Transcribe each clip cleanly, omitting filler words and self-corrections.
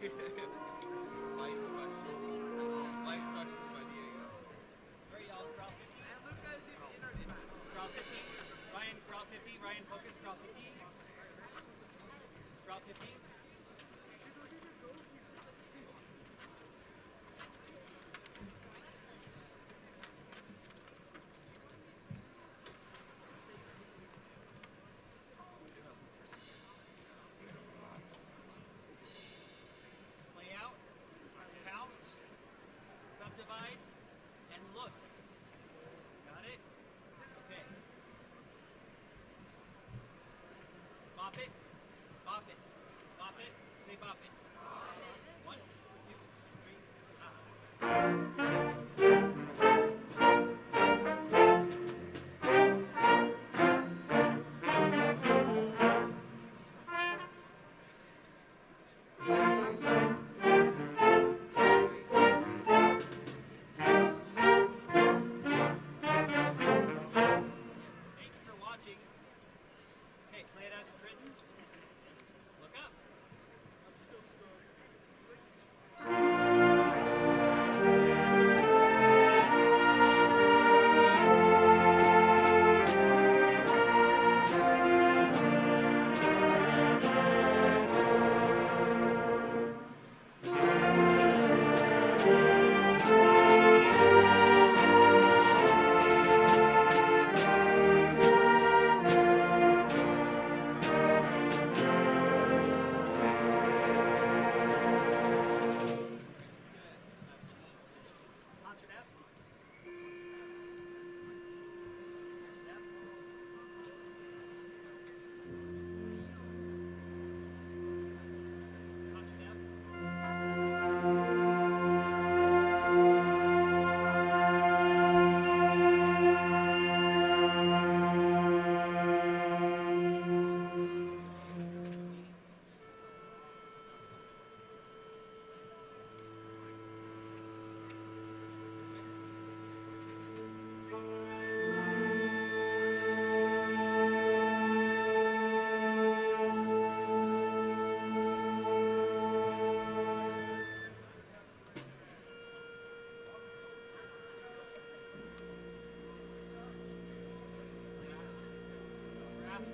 Life's questions. Life's questions by Diego. All right, y'all. Crawl 50. And Luca's in internet. Crawl 50. Ryan, crawl 50. Ryan, focus. Crawl 50. Crawl 50. Play out, count, subdivide, and look. Got it? Okay. Bop it, bop it, bop it, say bop it. 1, 2, 3, ah. Thank you for watching. Okay, play it as it's written. Look up. Concert F. Concert F. Concert F. Grass.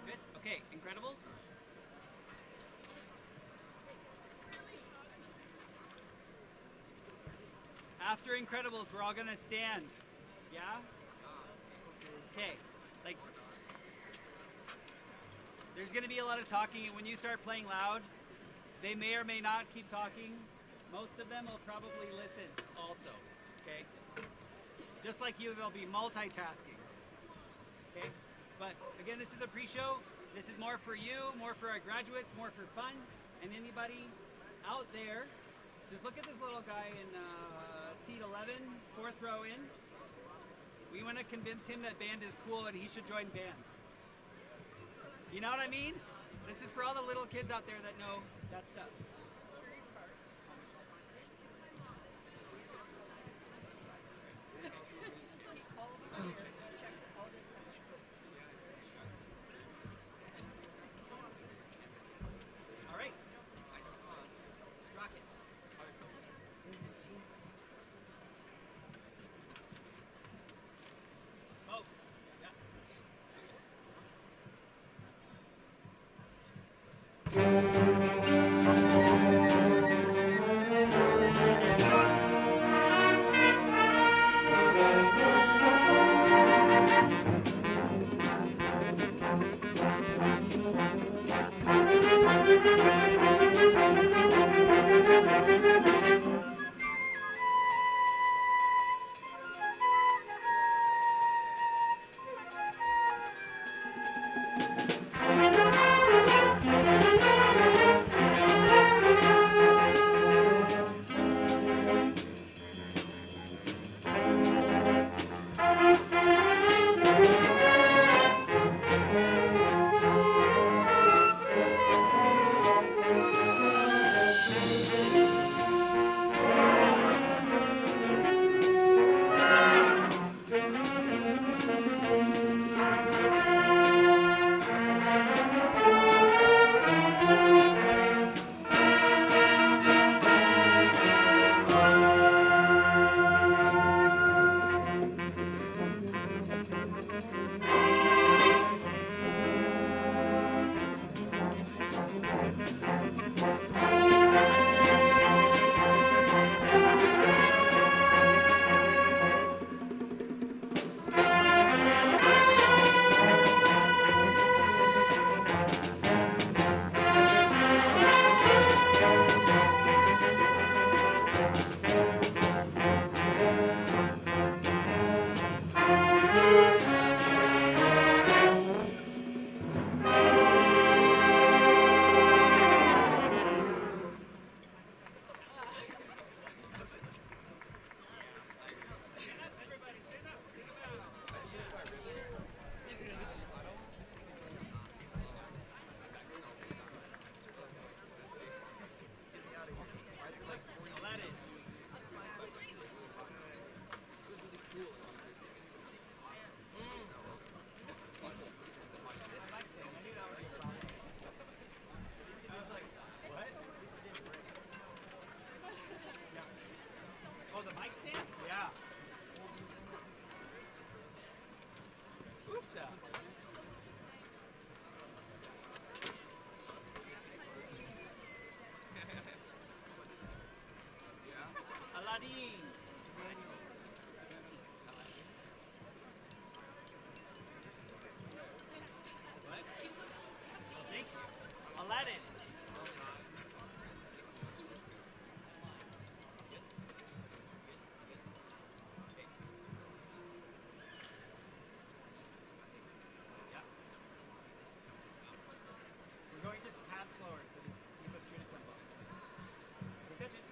Good. Okay, Incredibles. After Incredibles, we're all gonna stand. Yeah? Okay. Like, there's gonna be a lot of talking, and when you start playing loud, they may or may not keep talking. Most of them will probably listen also. Okay? Just like you, they'll be multitasking. Okay? But again, this is a pre-show. This is more for you, more for our graduates, more for fun. And anybody out there, just look at this little guy in seat 11, 4th row in. We want to convince him that band is cool and he should join band. You know what I mean? This is for all the little kids out there that know that stuff. All right. Let's rock it. Oh, yeah. Aladdin. What? Oh, thank you. Aladdin. Yeah. We're going just a tad slower, so just keep us true to tempo. Pay attention.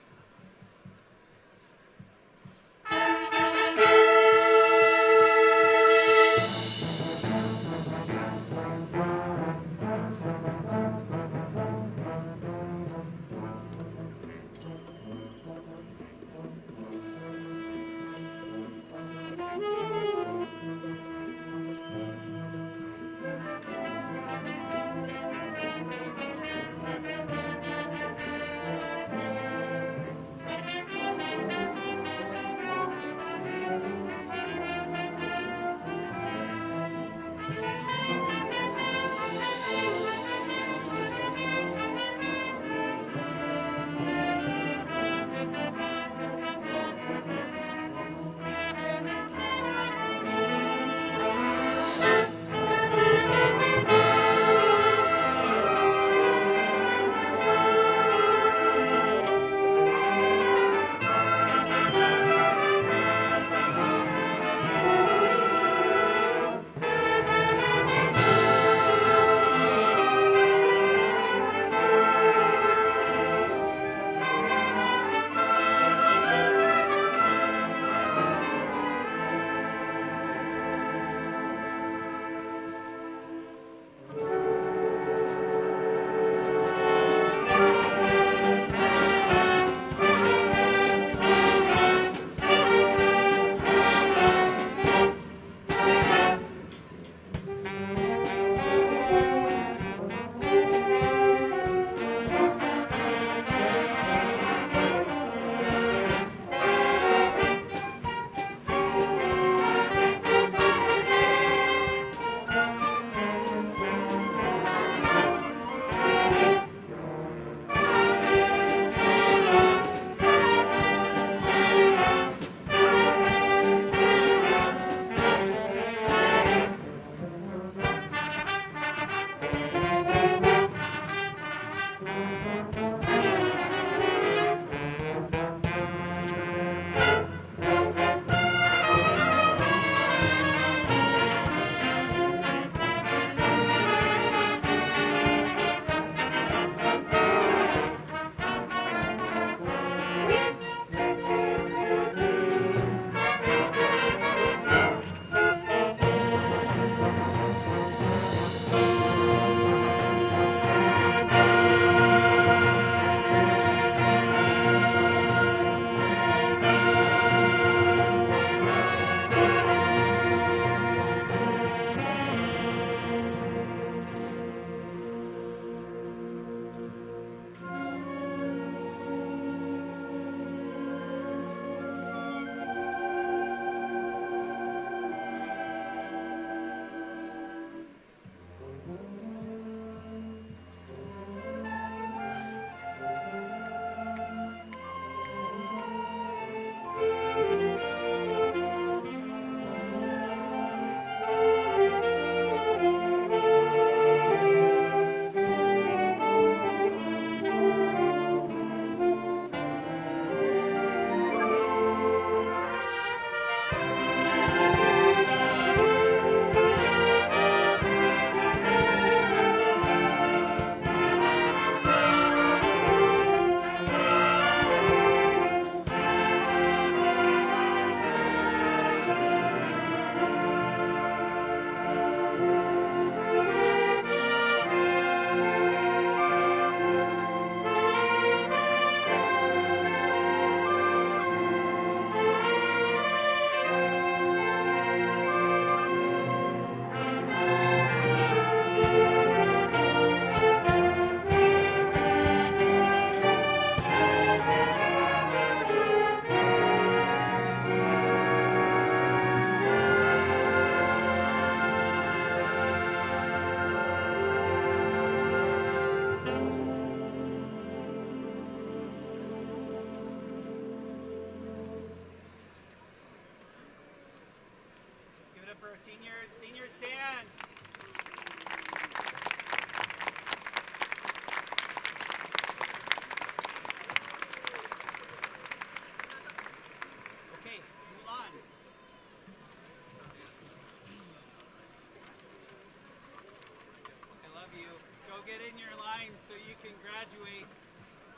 get in your line so you can graduate.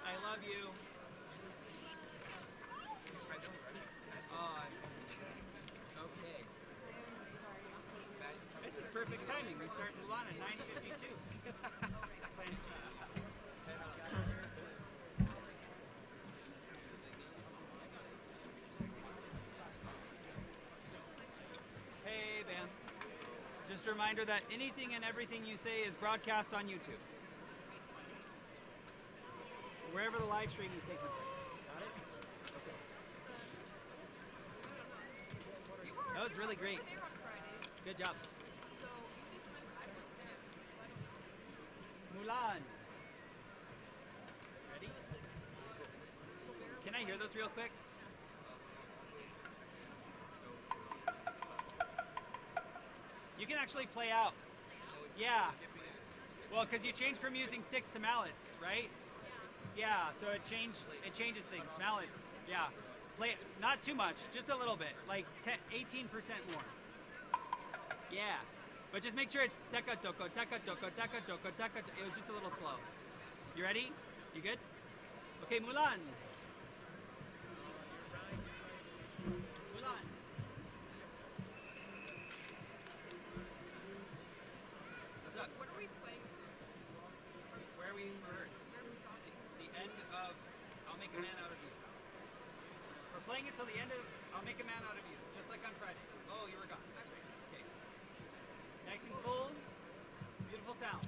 I love you. Oh, okay. This is perfect timing. We start Mulan at 9:52. Hey, Ben. Just a reminder that anything and everything you say is broadcast on YouTube. Wherever the live stream is taking place. Got it? Okay. That was really great. Good job. Mulan. Ready? Can I hear this real quick? You can actually play out. Yeah. Well, because you changed from using sticks to mallets, right? Yeah, so it changes things. Mallets, yeah. Play it, not too much, just a little bit, like 18% more. Yeah, but just make sure it's taka toko, taka toko, taka toko, taka toko. It was just a little slow. You ready? You good? Okay, Mulan. Mulan. What's up? What are we playing to? Where are we rehearsed? The end of I'll Make a Man Out of You. We're playing it till the end of I'll Make a Man Out of You, just like on Friday. Oh, you were gone. That's right. Okay. Nice and full, beautiful sound.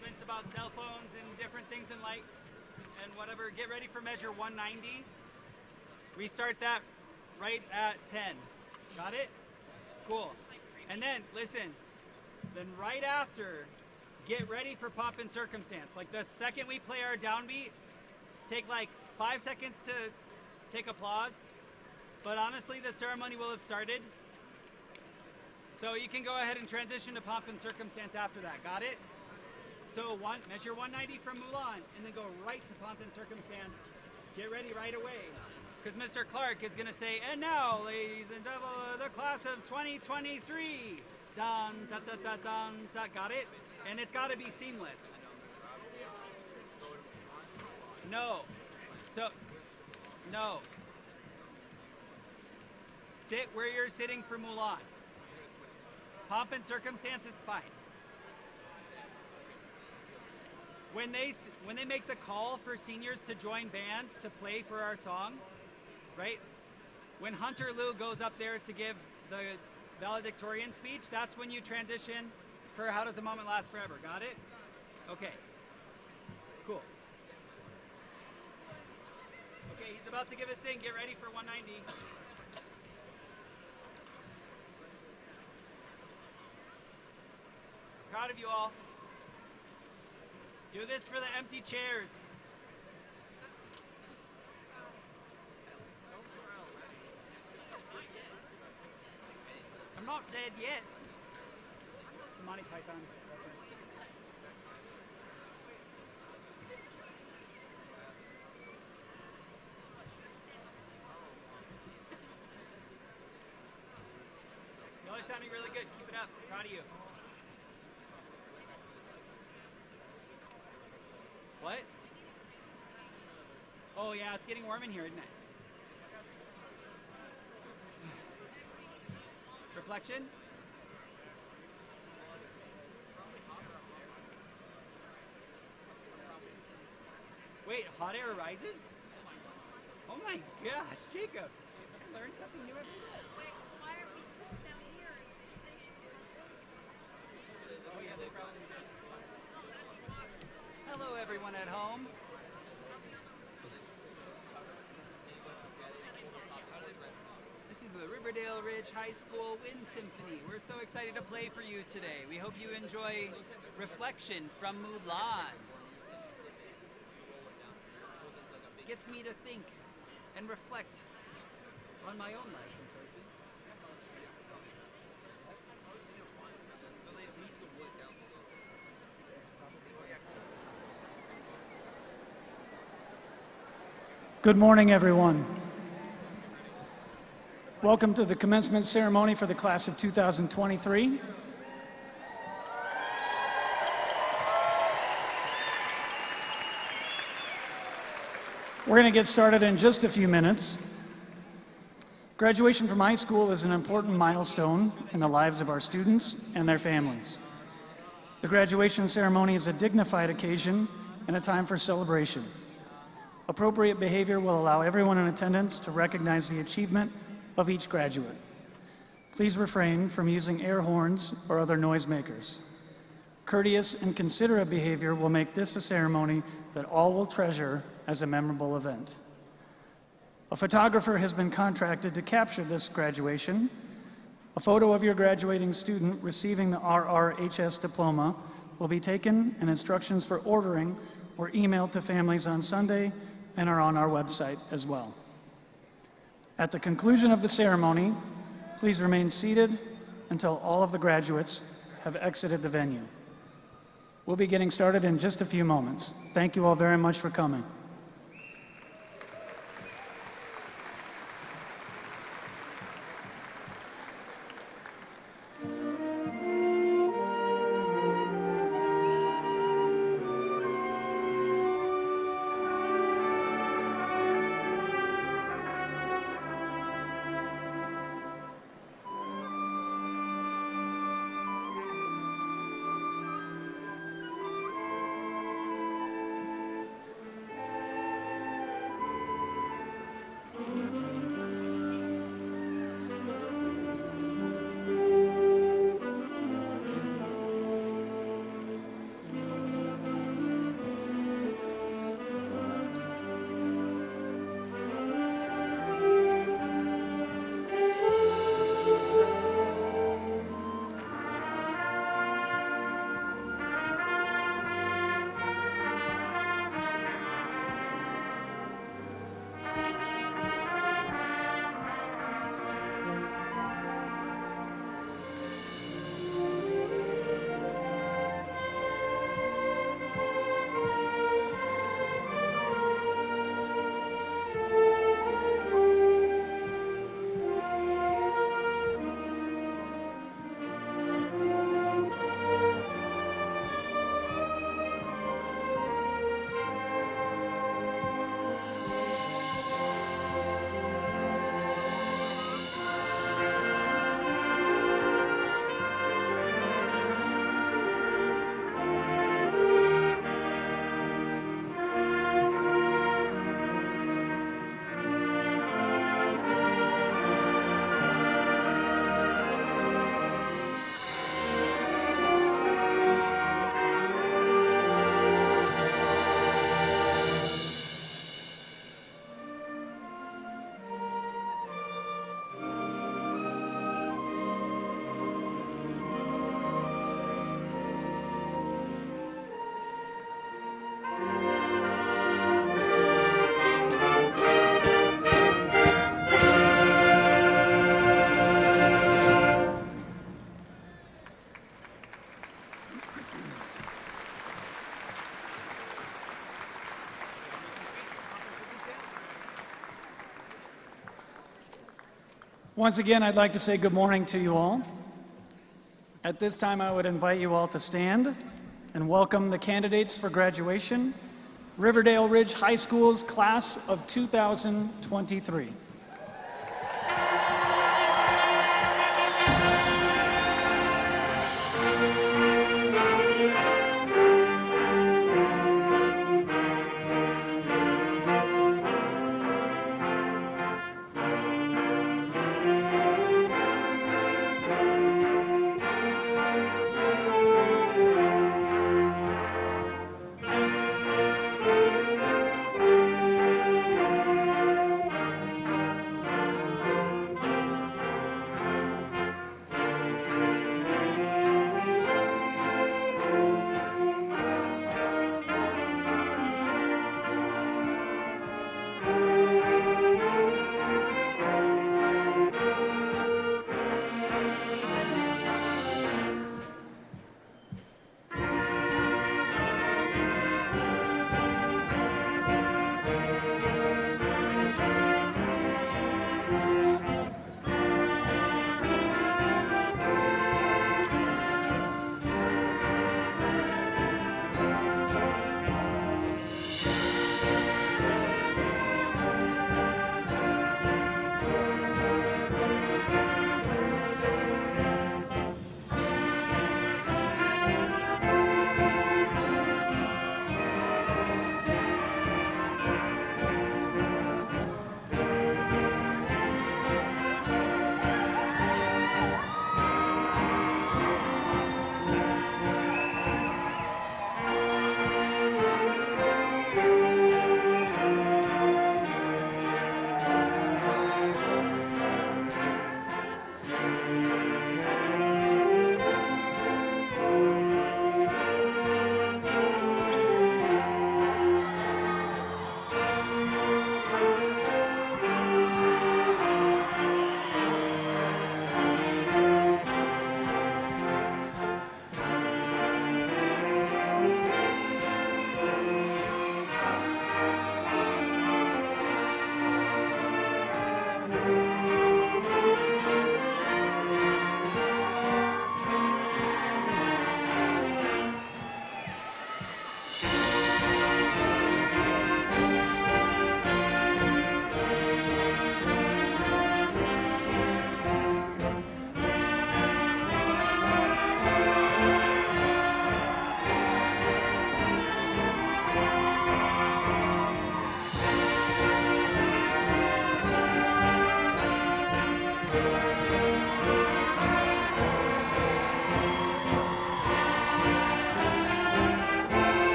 announcements about cell phones and different things in light and whatever. Get ready for measure 190. We start that right at 10. Got it? Cool. And then, listen, then right after, get ready for pop and circumstance. Like the second we play our downbeat, take like 5 seconds to take applause. But honestly, the ceremony will have started. So you can go ahead and transition to pop and circumstance after that. Got it? So measure 190 from Mulan, and then go right to pop and circumstance. Get ready right away. Because Mr. Clark is going to say, and now, ladies and gentlemen, the class of 2023. Dun, da, da, da, dun, da. Got it? And it's got to be seamless. No. No. Sit where you're sitting for Mulan. Pop and circumstance is fine. When they make the call for seniors to join band to play for our song, right? When Hunter Liu goes up there to give the valedictorian speech, that's when you transition for How Does a Moment Last Forever. Got it? Okay. Cool. Okay, he's about to give his thing. Get ready for 190. Proud of you all. Do this for the empty chairs. I'm not dead yet. It's a Monty Python reference. Y'all are sounding really good. Keep it up. Proud of you. What? Oh yeah, it's getting warm in here, isn't it? Reflection? Wait, hot air rises? Oh my gosh, Jacob! I learned something new every day. Why are we cold down here? Oh yeah, they probably do. Hello everyone at home. This is the Riverdale Ridge High School Wind Symphony. We're so excited to play for you today. We hope you enjoy Reflection from Mulan. Gets me to think and reflect on my own life and choices. Good morning, everyone. Welcome to the commencement ceremony for the class of 2023. We're going to get started in just a few minutes. Graduation from high school is an important milestone in the lives of our students and their families. The graduation ceremony is a dignified occasion and a time for celebration. Appropriate behavior will allow everyone in attendance to recognize the achievement of each graduate. Please refrain from using air horns or other noisemakers. Courteous and considerate behavior will make this a ceremony that all will treasure as a memorable event. A photographer has been contracted to capture this graduation. A photo of your graduating student receiving the RRHS diploma will be taken, and instructions for ordering were emailed to families on Sunday and are on our website as well. At the conclusion of the ceremony, please remain seated until all of the graduates have exited the venue. We'll be getting started in just a few moments. Thank you all very much for coming. Once again, I'd like to say good morning to you all. At this time, I would invite you all to stand and welcome the candidates for graduation, Riverdale Ridge High School's class of 2023.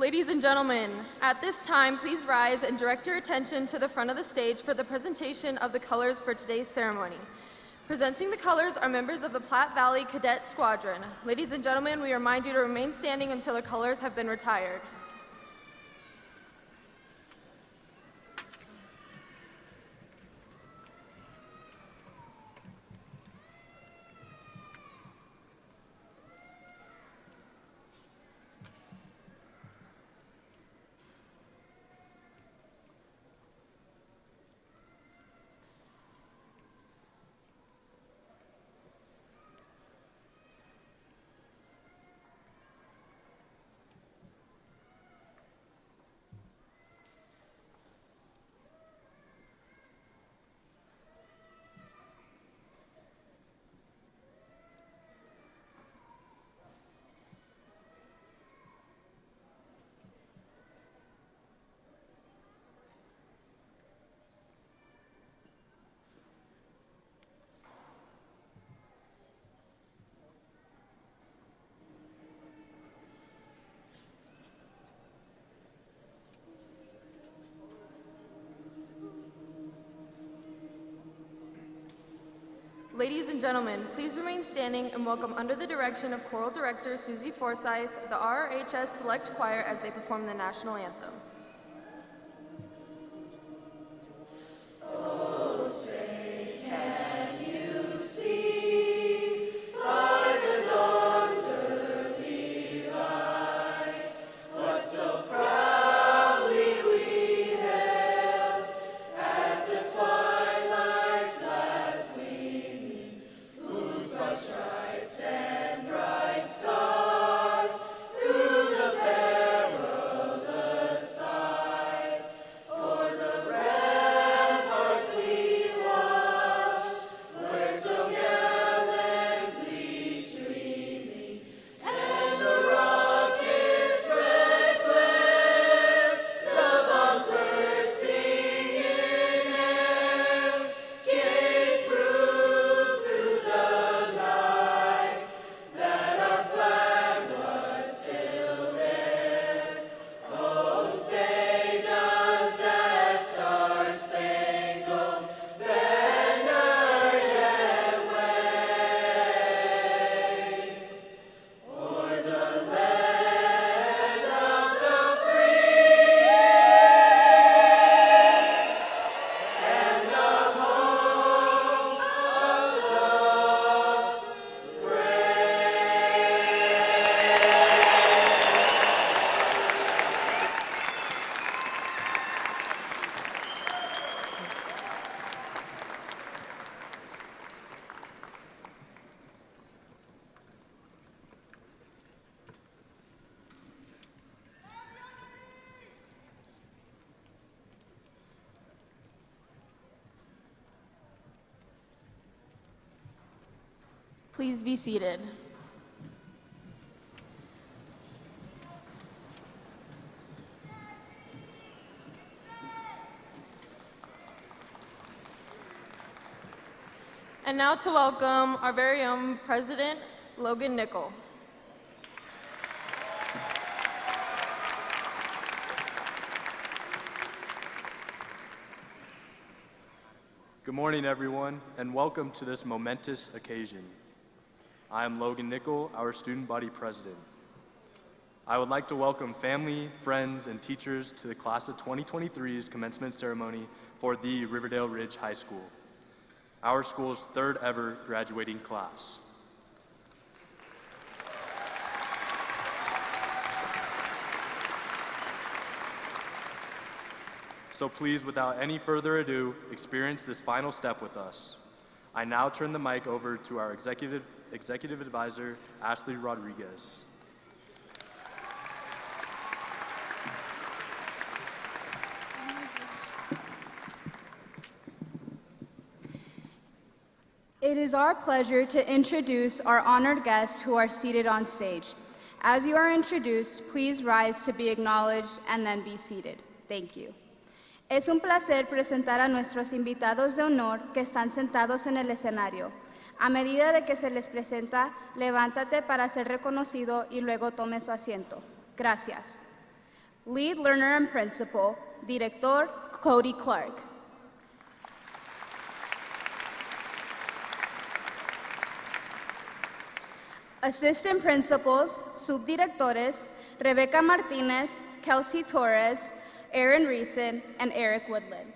Ladies and gentlemen, at this time, please rise and direct your attention to the front of the stage for the presentation of the colors for today's ceremony. Presenting the colors are members of the Platte Valley Cadet Squadron. Ladies and gentlemen, we remind you to remain standing until the colors have been retired. Ladies and gentlemen, please remain standing and welcome under the direction of Choral Director Susie Forsyth, the RRHS Select Choir as they perform the National Anthem. Please be seated. And now to welcome our very own President, Logan Nickel. Good morning, everyone, and welcome to this momentous occasion. I am Logan Nickel, our student body president. I would like to welcome family, friends, and teachers to the class of 2023's commencement ceremony for the Riverdale Ridge High School, our school's third ever graduating class. So please, without any further ado, experience this final step with us. I now turn the mic over to our executive advisor, Ashley Rodriguez. It is our pleasure to introduce our honored guests who are seated on stage. As you are introduced, please rise to be acknowledged and then be seated. Thank you. Es un placer presentar a nuestros invitados de honor que están sentados en el escenario. A medida de que se les presenta, levántate para ser reconocido y luego tome su asiento. Gracias. Lead Learner and Principal, Director Cody Clark. Assistant Principals, Subdirectores, Rebecca Martinez, Kelsey Torres, Aaron Reeson, and Eric Woodland.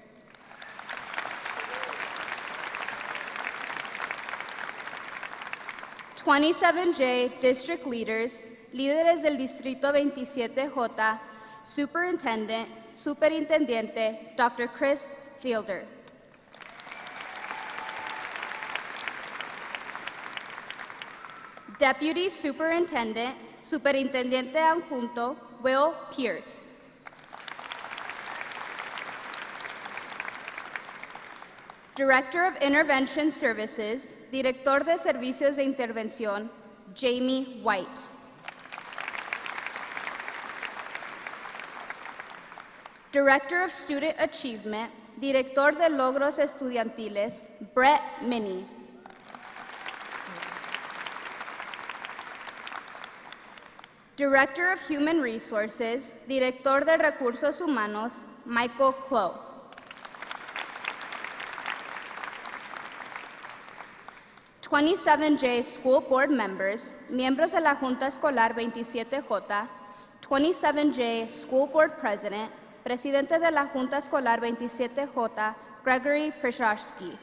(27J) District Leaders, líderes del Distrito 27J, Superintendiente, Dr. Chris Fielder. Deputy Superintendent, Superintendente Adjunto, Will Pierce. Director of Intervention Services, Director de Servicios de Intervención, Jamie White. Director of Student Achievement, Director de Logros Estudiantiles, Brett Minnie. Director of Human Resources, Director de Recursos Humanos, Michael Clough. (27J) School Board Members, miembros de la Junta Escolar 27J, 27J School Board President, Presidente de la Junta Escolar 27J, Gregory Przarski.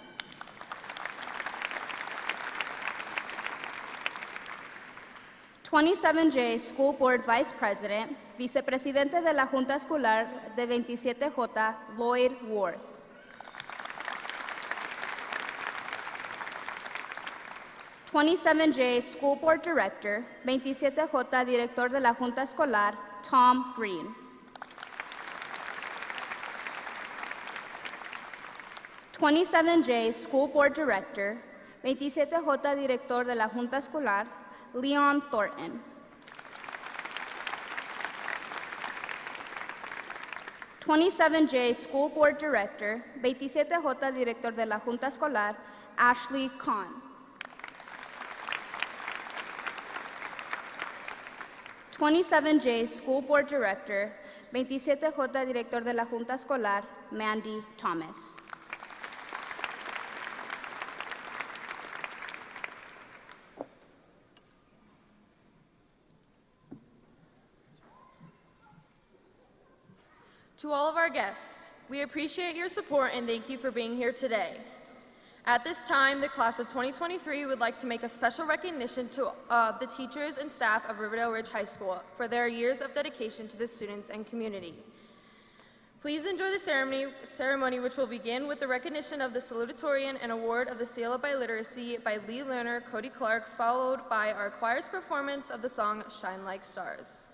(27J School Board Vice President, Vicepresidente de la Junta Escolar de 27J, Lloyd Worth. (27J School Board Director, 27J Director de la Junta Escolar, Tom Green. (27J School Board Director, 27J Director de la Junta Escolar, Leon Thornton. (27J School Board Director, 27J Director de la Junta Escolar, Ashley Kahn. (27J School Board Director, 27J Director de la Junta Escolar, Mandy Thomas. To all of our guests, we appreciate your support and thank you for being here today. At this time, the class of 2023 would like to make a special recognition to the teachers and staff of Riverdale Ridge High School for their years of dedication to the students and community. Please enjoy the ceremony which will begin with the recognition of the salutatorian and award of the Seal of Biliteracy by lead learner Cody Clark, followed by our choir's performance of the song Shine Like Stars.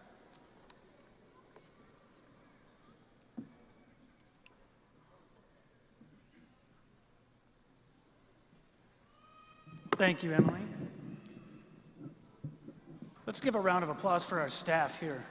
Thank you, Emily. Let's give a round of applause for our staff here.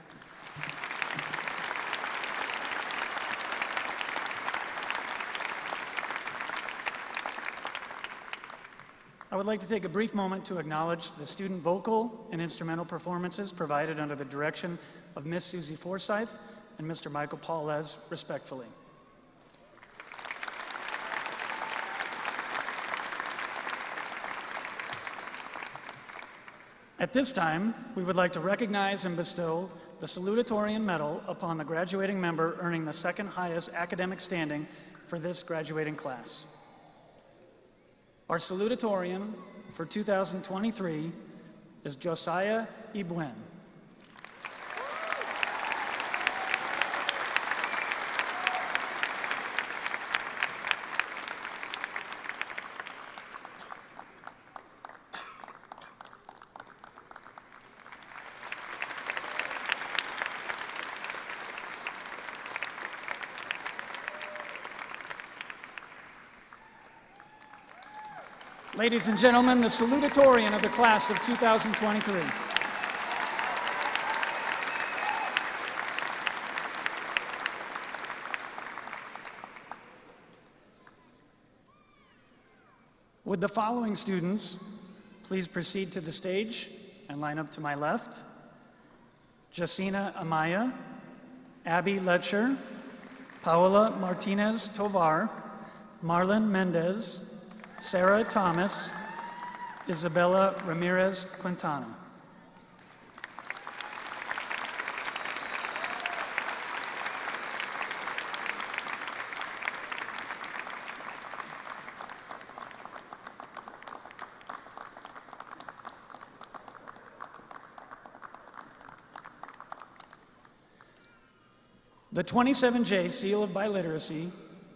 I would like to take a brief moment to acknowledge the student vocal and instrumental performances provided under the direction of Miss Susie Forsyth and Mr. Michael Paulez, respectfully. At this time, we would like to recognize and bestow the Salutatorian Medal upon the graduating member earning the second highest academic standing for this graduating class. Our Salutatorian for 2023 is Josiah Ibuen. Ladies and gentlemen, the salutatorian of the class of 2023. Would the following students please proceed to the stage and line up to my left? Jacina Amaya, Abby Letcher, Paola Martinez Tovar, Marlon Mendez, Sarah Thomas, Isabella Ramirez Quintana. The 27J Seal of Biliteracy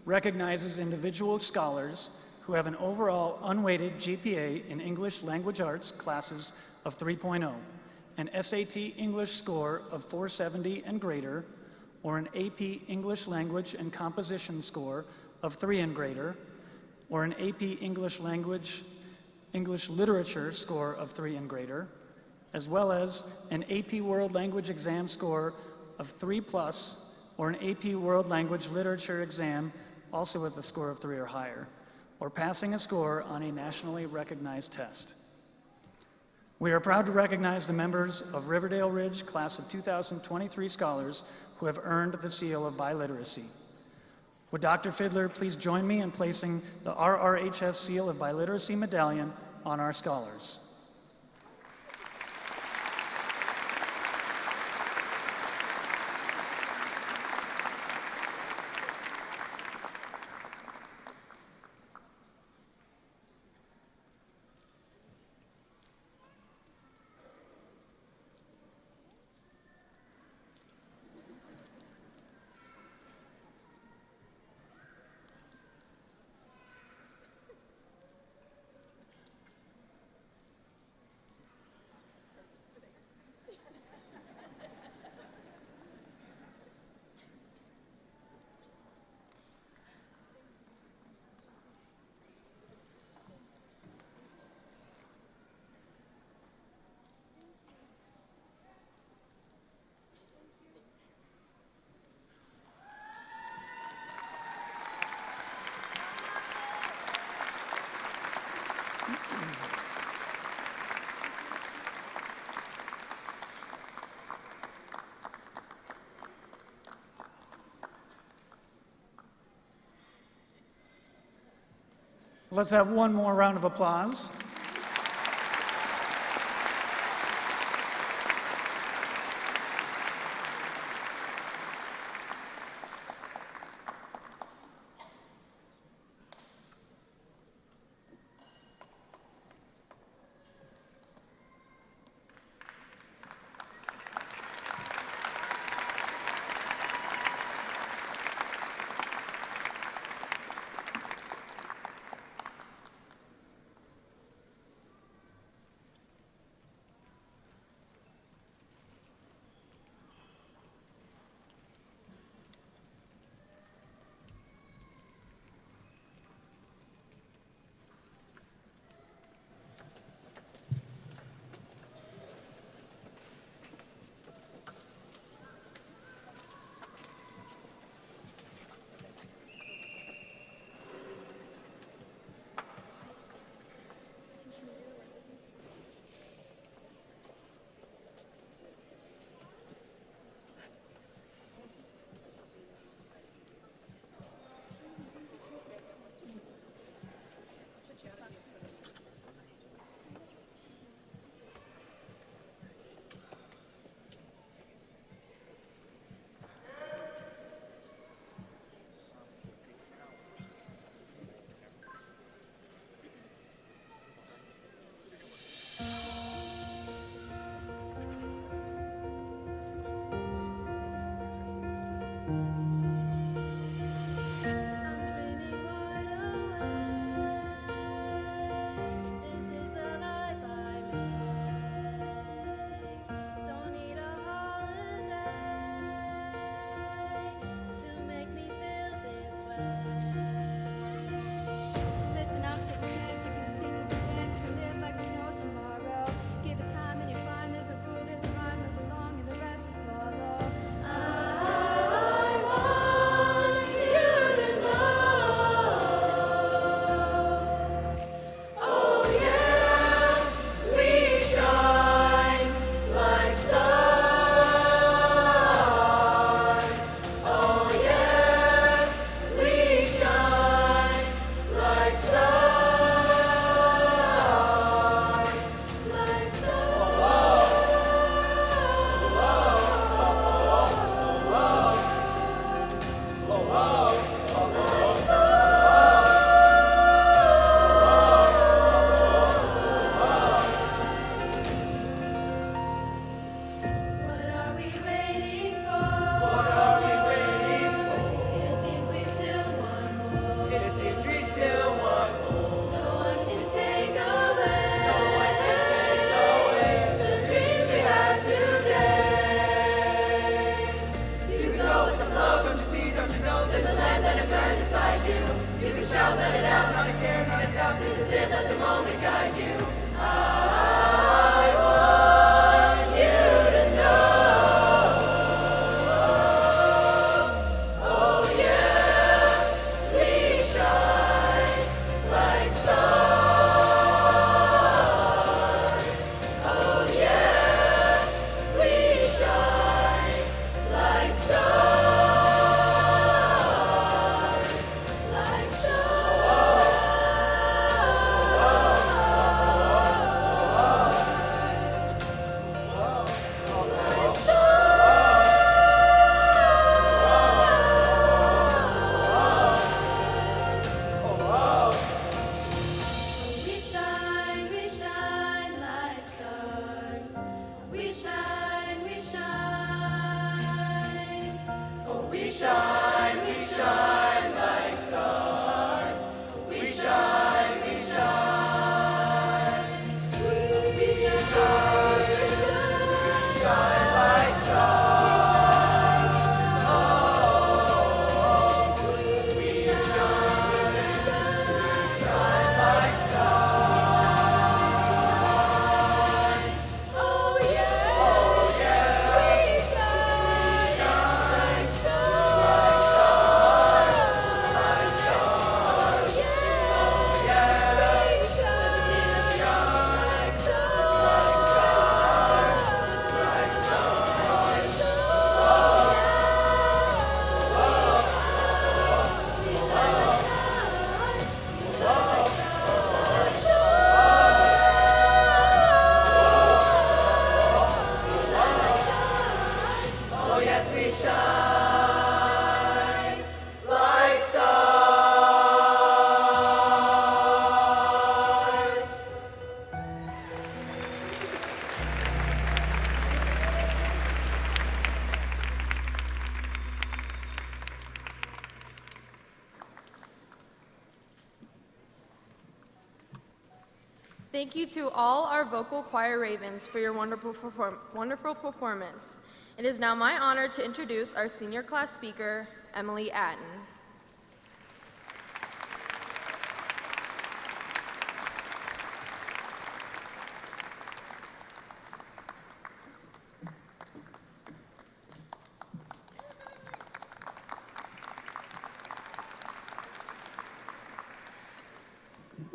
recognizes individual scholars who have an overall unweighted GPA in English Language Arts classes of 3.0, an SAT English score of 470 and greater, or an AP English Language and Composition score of 3 and greater, or an AP English Language English Literature score of 3 and greater, as well as an AP World Language Exam score of 3+, or an AP World Language Literature exam also with a score of 3 or higher, or passing a score on a nationally recognized test. We are proud to recognize the members of Riverdale Ridge Class of 2023 scholars who have earned the Seal of Biliteracy. Would Dr. Fiddler please join me in placing the RRHS Seal of Biliteracy medallion on our scholars? Let's have one more round of applause. Thank you to all our vocal choir ravens for your wonderful performance. It is now my honor to introduce our senior class speaker, Emily Atten.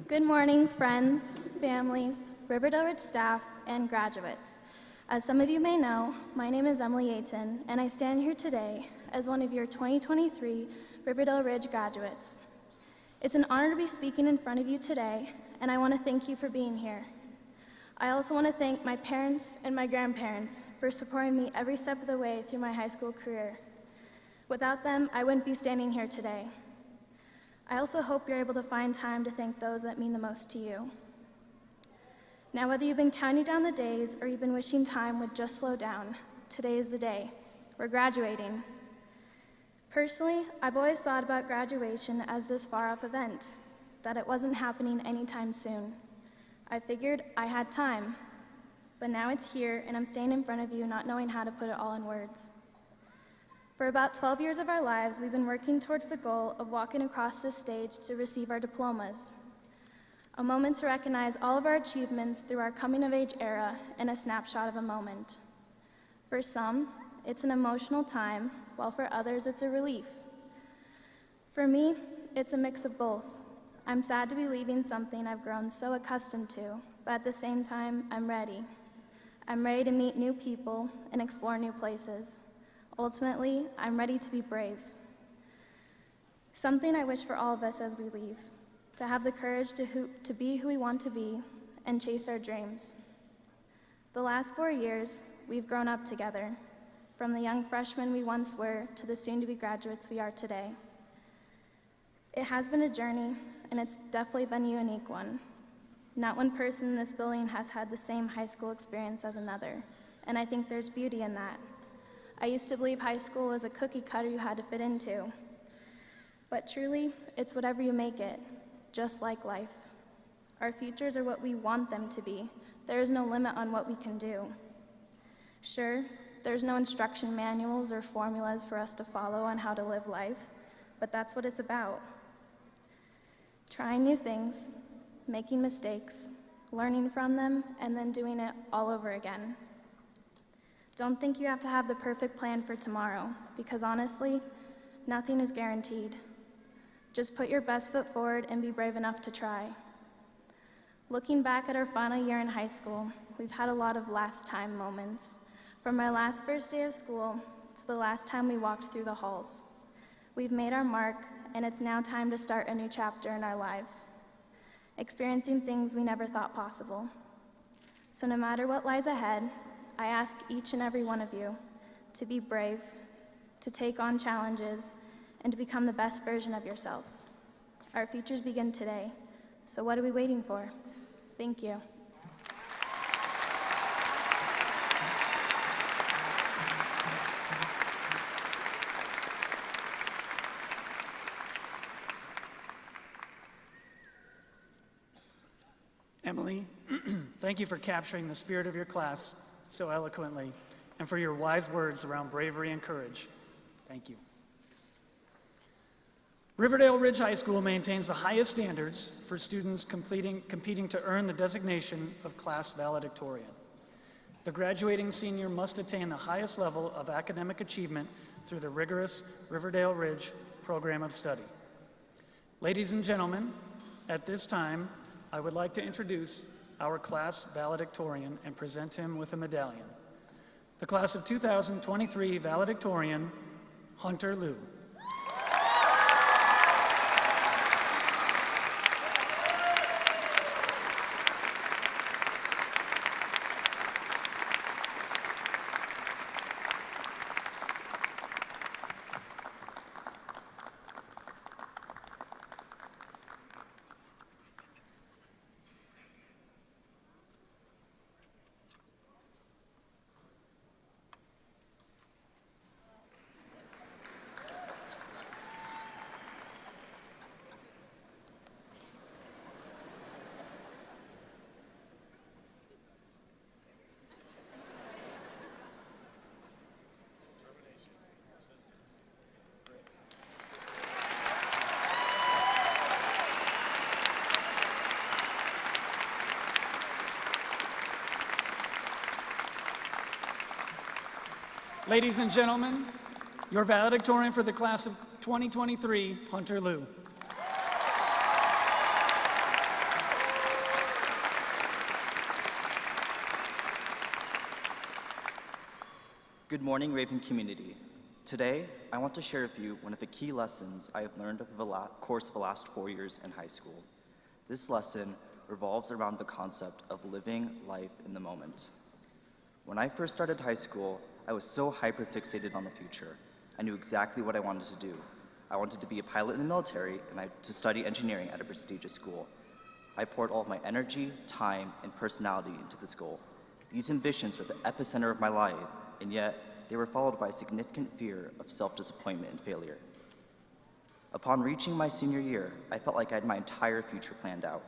Good morning, friends, families, Riverdale Ridge staff, and graduates. As some of you may know, my name is Emily Atten, and I stand here today as one of your 2023 Riverdale Ridge graduates. It's an honor to be speaking in front of you today, and I want to thank you for being here. I also want to thank my parents and my grandparents for supporting me every step of the way through my high school career. Without them, I wouldn't be standing here today. I also hope you're able to find time to thank those that mean the most to you. Now, whether you've been counting down the days or you've been wishing time would just slow down, today is the day. We're graduating. Personally, I've always thought about graduation as this far-off event, that it wasn't happening anytime soon. I figured I had time, but now it's here and I'm standing in front of you not knowing how to put it all in words. For about 12 years of our lives, we've been working towards the goal of walking across this stage to receive our diplomas, a moment to recognize all of our achievements through our coming-of-age era in a snapshot of a moment. For some, it's an emotional time, while for others, it's a relief. For me, it's a mix of both. I'm sad to be leaving something I've grown so accustomed to, but at the same time, I'm ready. I'm ready to meet new people and explore new places. Ultimately, I'm ready to be brave. Something I wish for all of us as we leave, to have the courage to be who we want to be and chase our dreams. The last 4 years, we've grown up together, from the young freshmen we once were to the soon-to-be graduates we are today. It has been a journey, and it's definitely been a unique one. Not one person in this building has had the same high school experience as another, and I think there's beauty in that. I used to believe high school was a cookie cutter you had to fit into. But truly, it's whatever you make it, just like life. Our futures are what we want them to be. There is no limit on what we can do. Sure, there's no instruction manuals or formulas for us to follow on how to live life, but that's what it's about. Trying new things, making mistakes, learning from them, and then doing it all over again. Don't think you have to have the perfect plan for tomorrow, because honestly, nothing is guaranteed. Just put your best foot forward and be brave enough to try. Looking back at our final year in high school, we've had a lot of last time moments, from our last first day of school to the last time we walked through the halls. We've made our mark, and it's now time to start a new chapter in our lives, experiencing things we never thought possible. So no matter what lies ahead, I ask each and every one of you to be brave, to take on challenges, and to become the best version of yourself. Our futures begin today, so what are we waiting for? Thank you. Emily, thank you for capturing the spirit of your class so eloquently and for your wise words around bravery and courage. Thank you. Riverdale Ridge High School maintains the highest standards for students competing to earn the designation of class valedictorian. The graduating senior must attain the highest level of academic achievement through the rigorous Riverdale Ridge program of study. Ladies and gentlemen, at this time, I would like to introduce our class valedictorian and present him with a medallion. The class of 2023 valedictorian, Hunter Liu. Ladies and gentlemen, your valedictorian for the class of 2023, Hunter Liu. Good morning, Raven community. Today, I want to share with you one of the key lessons I have learned over the course of the last 4 years in high school. This lesson revolves around the concept of living life in the moment. When I first started high school, I was so hyper-fixated on the future. I knew exactly what I wanted to do. I wanted to be a pilot in the military and to study engineering at a prestigious school. I poured all of my energy, time, and personality into this goal. These ambitions were the epicenter of my life, and yet they were followed by a significant fear of self-disappointment and failure. Upon reaching my senior year, I felt like I had my entire future planned out.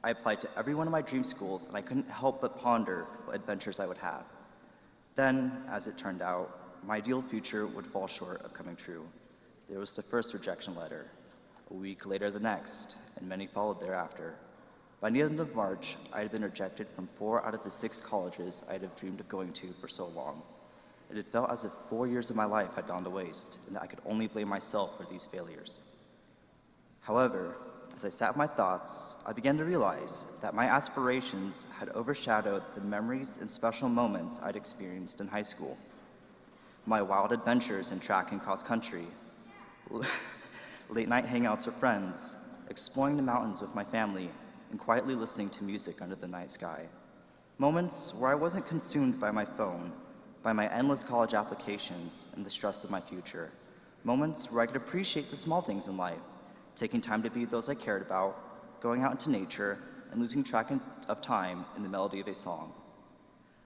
I applied to every one of my dream schools, and I couldn't help but ponder what adventures I would have. Then, as it turned out, my ideal future would fall short of coming true. There was the first rejection letter, a week later the next, and many followed thereafter. By the end of March, I had been rejected from 4 out of the 6 colleges I had dreamed of going to for so long. It had felt as if 4 years of my life had gone to waste, and that I could only blame myself for these failures. However, as I sat with my thoughts, I began to realize that my aspirations had overshadowed the memories and special moments I'd experienced in high school. My wild adventures in track and cross country, late night hangouts with friends, exploring the mountains with my family, and quietly listening to music under the night sky. Moments where I wasn't consumed by my phone, by my endless college applications, and the stress of my future. Moments where I could appreciate the small things in life, taking time to be those I cared about, going out into nature, and losing track of time in the melody of a song.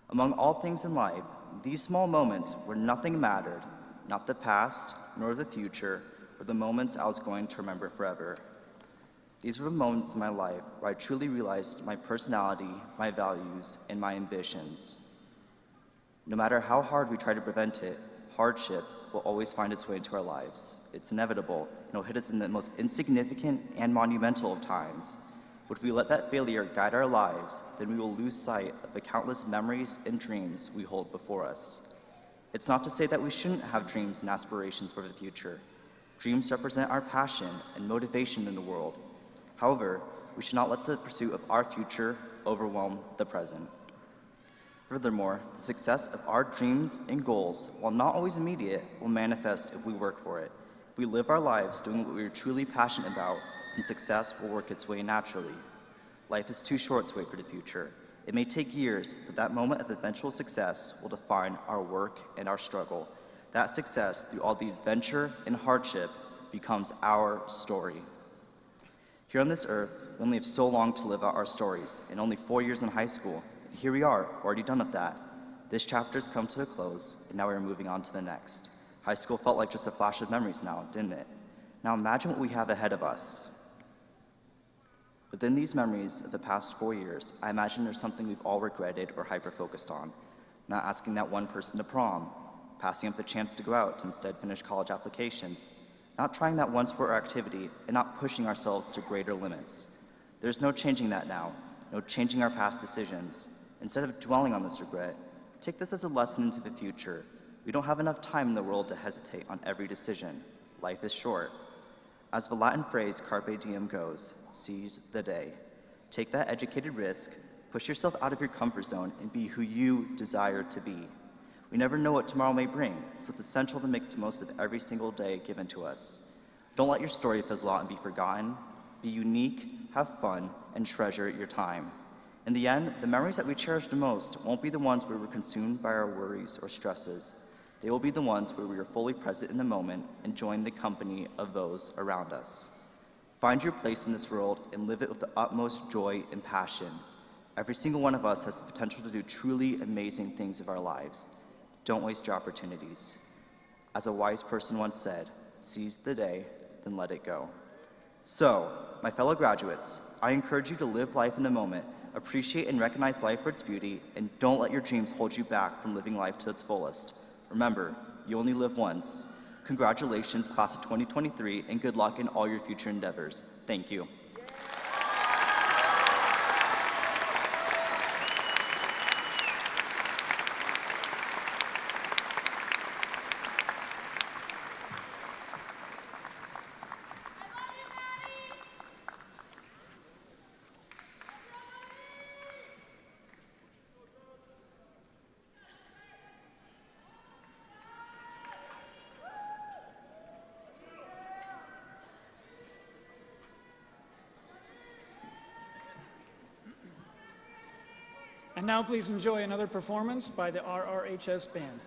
Among all things in life, these small moments where nothing mattered, not the past, nor the future, were the moments I was going to remember forever. These were the moments in my life where I truly realized my personality, my values, and my ambitions. No matter how hard we try to prevent it, hardship will always find its way into our lives. It's inevitable, and it'll hit us in the most insignificant and monumental of times. But if we let that failure guide our lives, then we will lose sight of the countless memories and dreams we hold before us. It's not to say that we shouldn't have dreams and aspirations for the future. Dreams represent our passion and motivation in the world. However, we should not let the pursuit of our future overwhelm the present. Furthermore, the success of our dreams and goals, while not always immediate, will manifest if we work for it. If we live our lives doing what we are truly passionate about, then success will work its way naturally. Life is too short to wait for the future. It may take years, but that moment of eventual success will define our work and our struggle. That success, through all the adventure and hardship, becomes our story. Here on this earth, we only have so long to live out our stories, and only 4 years in high school. And here we are, already done with that. This chapter's come to a close, and now we're moving on to the next. High school felt like just a flash of memories now, didn't it? Now imagine what we have ahead of us. Within these memories of the past 4 years, I imagine there's something we've all regretted or hyper-focused on. Not asking that one person to prom, passing up the chance to go out to instead finish college applications, not trying that one sport or activity, and not pushing ourselves to greater limits. There's no changing that now, no changing our past decisions. Instead of dwelling on this regret, take this as a lesson into the future. We don't have enough time in the world to hesitate on every decision. Life is short. As the Latin phrase carpe diem goes, seize the day. Take that educated risk, push yourself out of your comfort zone, and be who you desire to be. We never know what tomorrow may bring, so it's essential to make the most of every single day given to us. Don't let your story fizzle out and be forgotten. Be unique, have fun, and treasure your time. In the end, the memories that we cherish the most won't be the ones where we're consumed by our worries or stresses. They will be the ones where we are fully present in the moment, enjoying the company of those around us. Find your place in this world and live it with the utmost joy and passion. Every single one of us has the potential to do truly amazing things of our lives. Don't waste your opportunities. As a wise person once said, seize the day, then let it go. So, my fellow graduates, I encourage you to live life in the moment, appreciate and recognize life for its beauty, and don't let your dreams hold you back from living life to its fullest. Remember, you only live once. Congratulations, class of 2023, and good luck in all your future endeavors. Thank you. And now please enjoy another performance by the RRHS Band.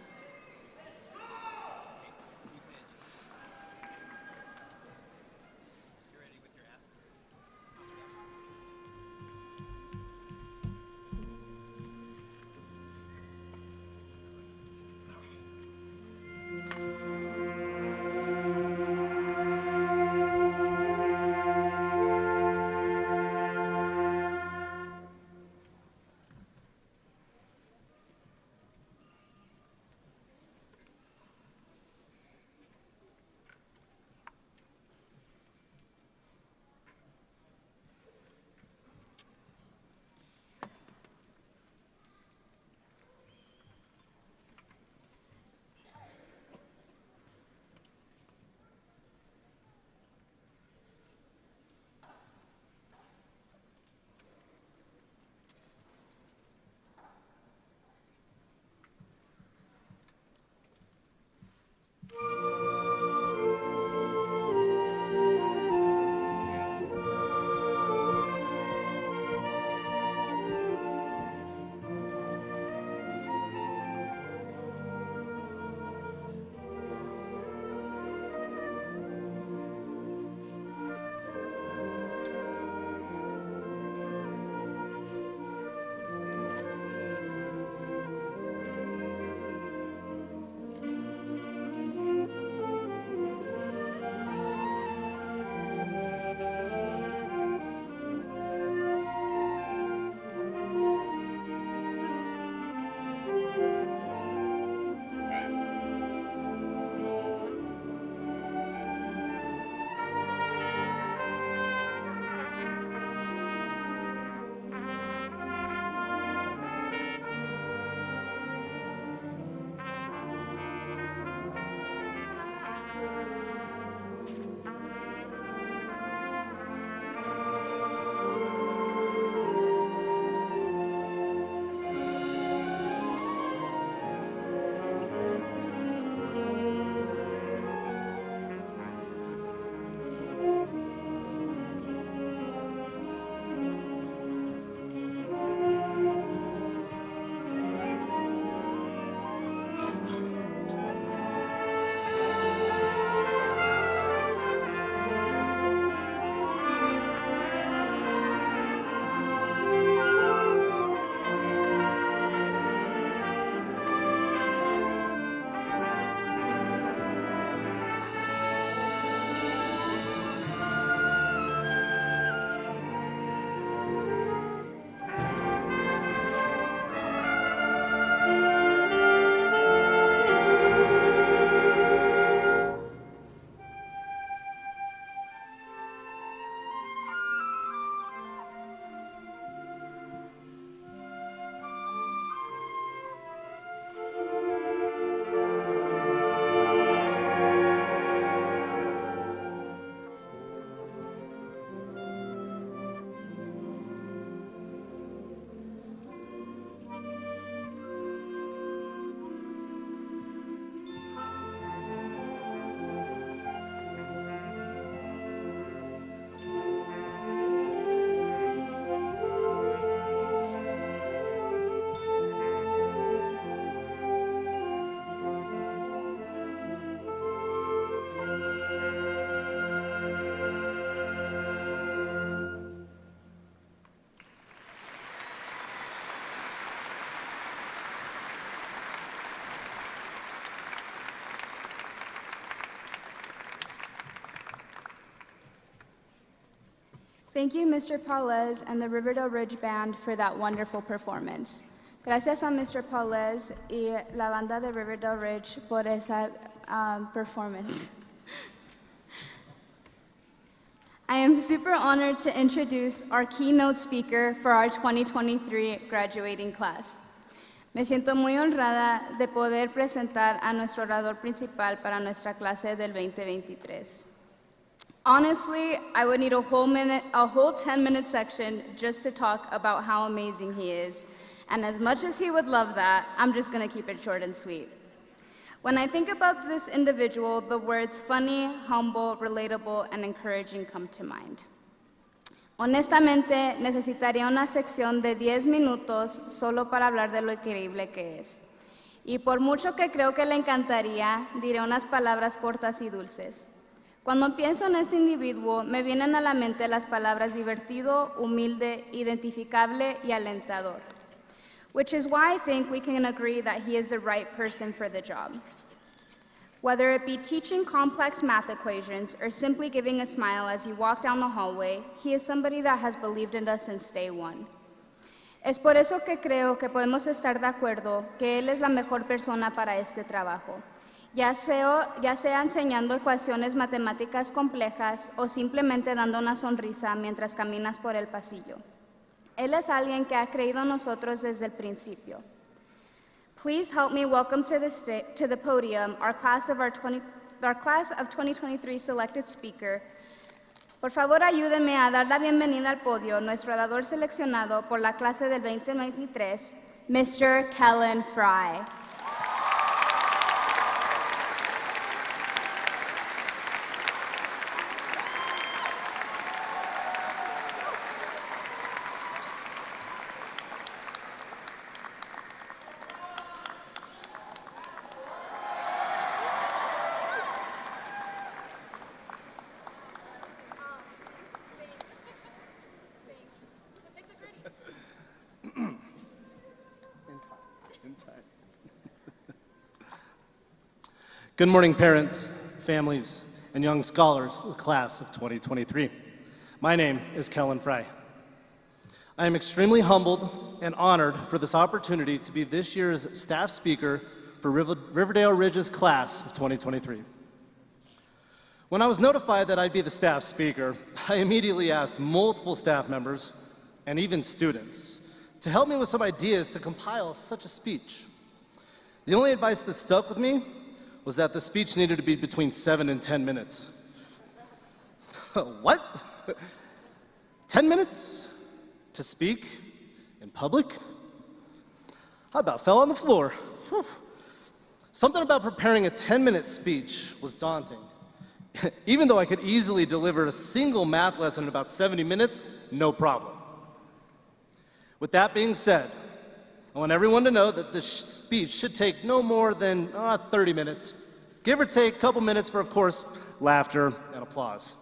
Thank you, Mr. Paulez and the Riverdale Ridge Band for that wonderful performance. Gracias a Mr. Paulez y la banda de Riverdale Ridge por esa performance. I am super honored to introduce our keynote speaker for our 2023 graduating class. Me siento muy honrada de poder presentar a nuestro orador principal para nuestra clase del 2023. Honestly, I would need a whole 10-minute section just to talk about how amazing he is. And as much as he would love that, I'm just gonna keep it short and sweet. When I think about this individual, the words funny, humble, relatable, and encouraging come to mind. Honestamente, necesitaría una sección de 10 minutos solo para hablar de lo increíble que es. Y por mucho que creo que le encantaría, diré unas palabras cortas y dulces. Cuando pienso en este individuo, me vienen a la mente las palabras divertido, humilde, identificable y alentador. Which is why I think we can agree that he is the right person for the job. Whether it be teaching complex math equations or simply giving a smile as you walk down the hallway, he is somebody that has believed in us since day one. Es por eso que creo que podemos estar de acuerdo que él es la mejor persona para este trabajo, ya sea enseñando ecuaciones matemáticas complejas o simplemente dando una sonrisa mientras caminas por el pasillo. Él es alguien que ha creído en nosotros desde el principio. Please help me welcome to the podium our class of 2023 selected speaker. Por favor, ayúdenme a dar la bienvenida al podio nuestro orador seleccionado por la clase del 2023, Mr. Kellen Fry. Good morning, parents, families, and young scholars of the class of 2023. My name is Kellen Fry. I am extremely humbled and honored for this opportunity to be this year's staff speaker for Riverdale Ridge's class of 2023. When I was notified that I'd be the staff speaker, I immediately asked multiple staff members and even students to help me with some ideas to compile such a speech. The only advice that stuck with me was that the speech needed to be between 7 and 10 minutes. What? 10 minutes to speak in public? I about fell on the floor. Whew. Something about preparing a 10-minute speech was daunting. Even though I could easily deliver a single math lesson in about 70 minutes, no problem. With that being said, I want everyone to know that this speech should take no more than 30 minutes, give or take a couple minutes for, of course, laughter and applause.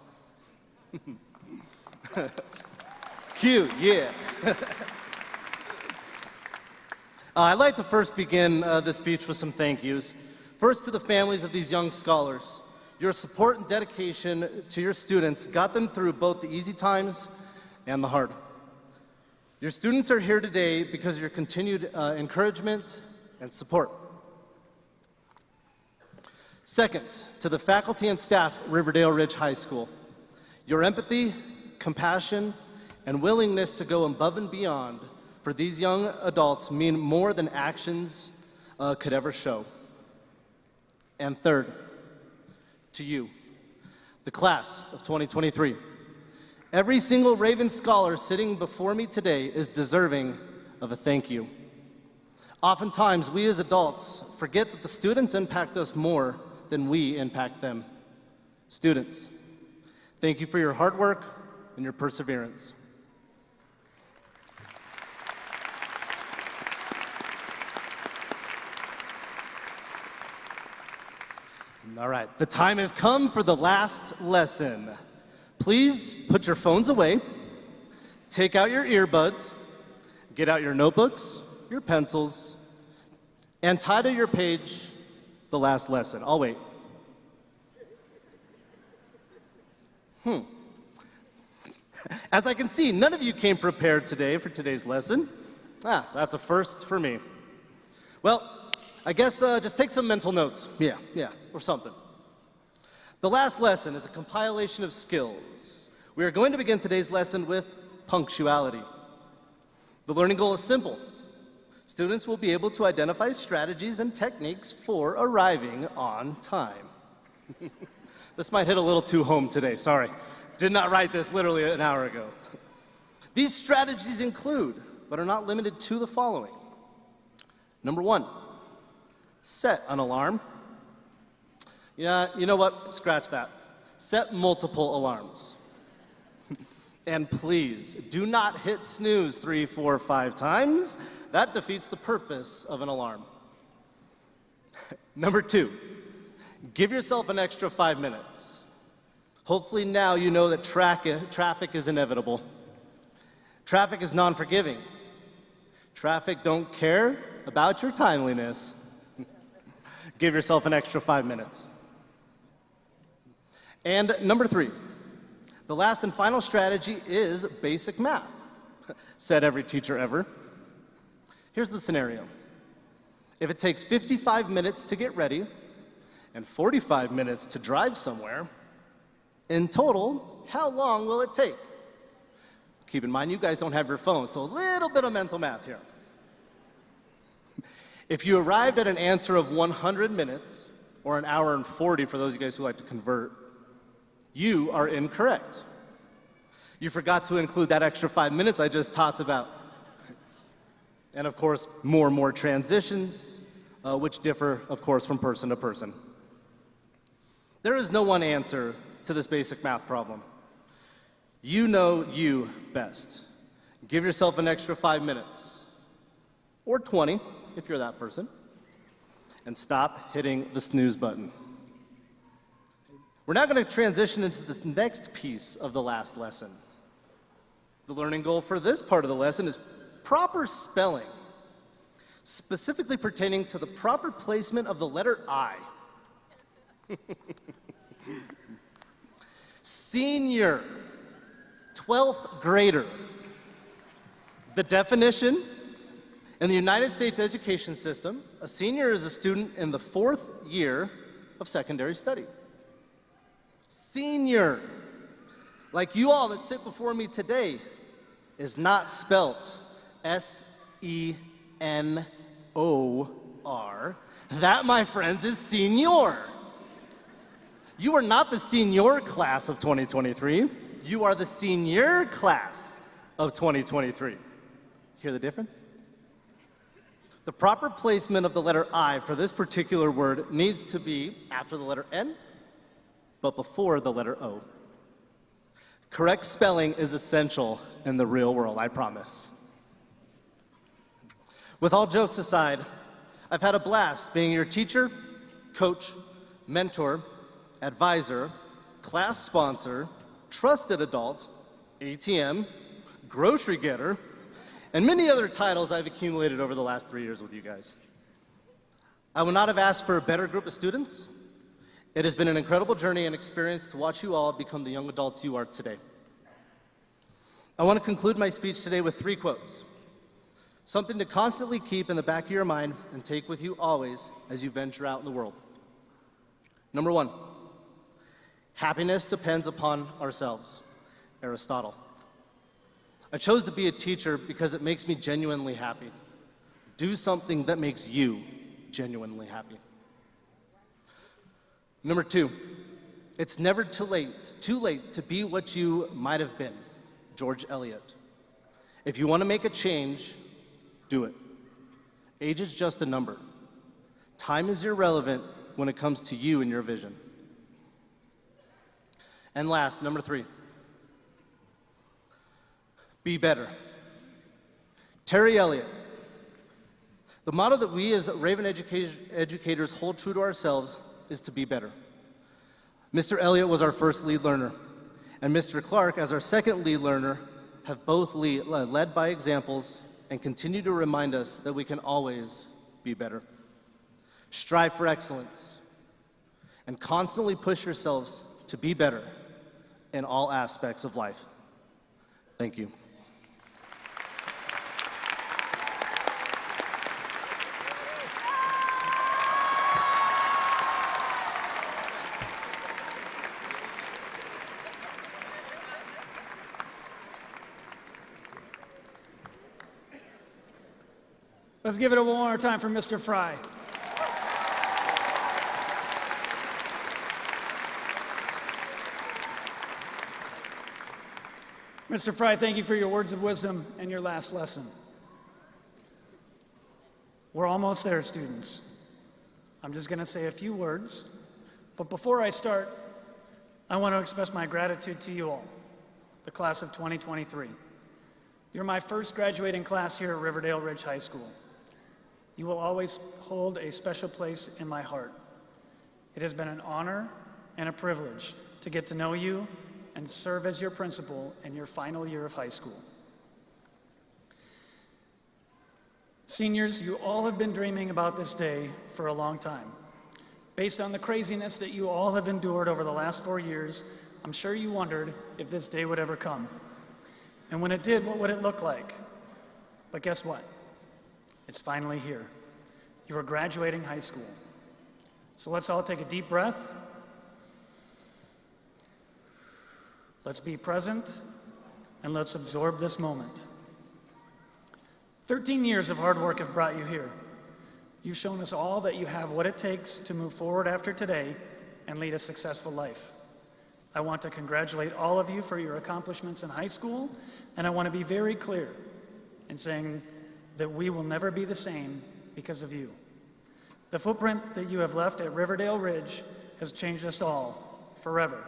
Cute, yeah. I'd like to first begin this speech with some thank yous. First, to the families of these young scholars. Your support and dedication to your students got them through both the easy times and the hard. Your students are here today because of your continued encouragement and support. Second, to the faculty and staff at Riverdale Ridge High School. Your empathy, compassion, and willingness to go above and beyond for these young adults mean more than actions could ever show. And third, to you, the class of 2023. Every single Raven scholar sitting before me today is deserving of a thank you. Oftentimes, we as adults forget that the students impact us more than we impact them. Students, thank you for your hard work and your perseverance. All right, the time has come for the last lesson. Please put your phones away, take out your earbuds, get out your notebooks, your pencils, and title your page, the last lesson. I'll wait. As I can see, none of you came prepared today for today's lesson. That's a first for me. Well, I guess just take some mental notes. Yeah, or something. The last lesson is a compilation of skills. We are going to begin today's lesson with punctuality. The learning goal is simple. Students will be able to identify strategies and techniques for arriving on time. This might hit a little too home today, sorry. Did not write this literally an hour ago. These strategies include, but are not limited to, the following. Number 1, set an alarm. Yeah, you know what? Scratch that. Set multiple alarms. And please, do not hit snooze 3, 4, 5 times. That defeats the purpose of an alarm. Number 2, give yourself an extra 5 minutes. Hopefully now you know that traffic is inevitable. Traffic is non-forgiving. Traffic don't care about your timeliness. Give yourself an extra 5 minutes. And number 3, the last and final strategy is basic math. Said every teacher ever. Here's the scenario. If it takes 55 minutes to get ready and 45 minutes to drive somewhere, in total, how long will it take? Keep in mind, you guys don't have your phones, so a little bit of mental math here. If you arrived at an answer of 100 minutes, or an hour and 40 for those of you guys who like to convert, you are incorrect. You forgot to include that extra 5 minutes I just talked about. And of course, more transitions, which differ, of course, from person to person. There is no one answer to this basic math problem. You know you best. Give yourself an extra 5 minutes, or 20 if you're that person, and stop hitting the snooze button. We're now going to transition into this next piece of the last lesson. The learning goal for this part of the lesson is proper spelling, specifically pertaining to the proper placement of the letter I. Senior, 12th grader. The definition: in the United States education system, a senior is a student in the 4th year of secondary study. Senior, like you all that sit before me today, is not spelt S-E-N-O-R. That, my friends, is senior. You are not the senior class of 2023. You are the senior class of 2023. Hear the difference? The proper placement of the letter I for this particular word needs to be after the letter N, but before the letter O. Correct spelling is essential in the real world, I promise. With all jokes aside, I've had a blast being your teacher, coach, mentor, advisor, class sponsor, trusted adult, ATM, grocery getter, and many other titles I've accumulated over the last 3 years with you guys. I would not have asked for a better group of students. It has been an incredible journey and experience to watch you all become the young adults you are today. I want to conclude my speech today with 3 quotes. Something to constantly keep in the back of your mind and take with you always as you venture out in the world. Number 1, happiness depends upon ourselves. Aristotle. I chose to be a teacher because it makes me genuinely happy. Do something that makes you genuinely happy. Number 2, it's never too late to be what you might have been. George Eliot. If you want to make a change, do it. Age is just a number. Time is irrelevant when it comes to you and your vision. And last, number 3, be better. Terry Elliott. The motto that we as Raven educators hold true to ourselves is to be better. Mr. Elliott was our first lead learner, and Mr. Clark, as our second lead learner, have both led by examples and continue to remind us that we can always be better. Strive for excellence and constantly push yourselves to be better in all aspects of life. Thank you. Let's give it one more time for Mr. Fry. Mr. Fry, thank you for your words of wisdom and your last lesson. We're almost there, students. I'm just going to say a few words, but before I start, I want to express my gratitude to you all, the class of 2023. You're my first graduating class here at Riverdale Ridge High School. You will always hold a special place in my heart. It has been an honor and a privilege to get to know you and serve as your principal in your final year of high school. Seniors, you all have been dreaming about this day for a long time. Based on the craziness that you all have endured over the last 4 years, I'm sure you wondered if this day would ever come. And when it did, what would it look like? But guess what? It's finally here. You are graduating high school. So let's all take a deep breath. Let's be present, and let's absorb this moment. 13 years of hard work have brought you here. You've shown us all that you have what it takes to move forward after today and lead a successful life. I want to congratulate all of you for your accomplishments in high school, and I want to be very clear in saying that we will never be the same because of you. The footprint that you have left at Riverdale Ridge has changed us all forever,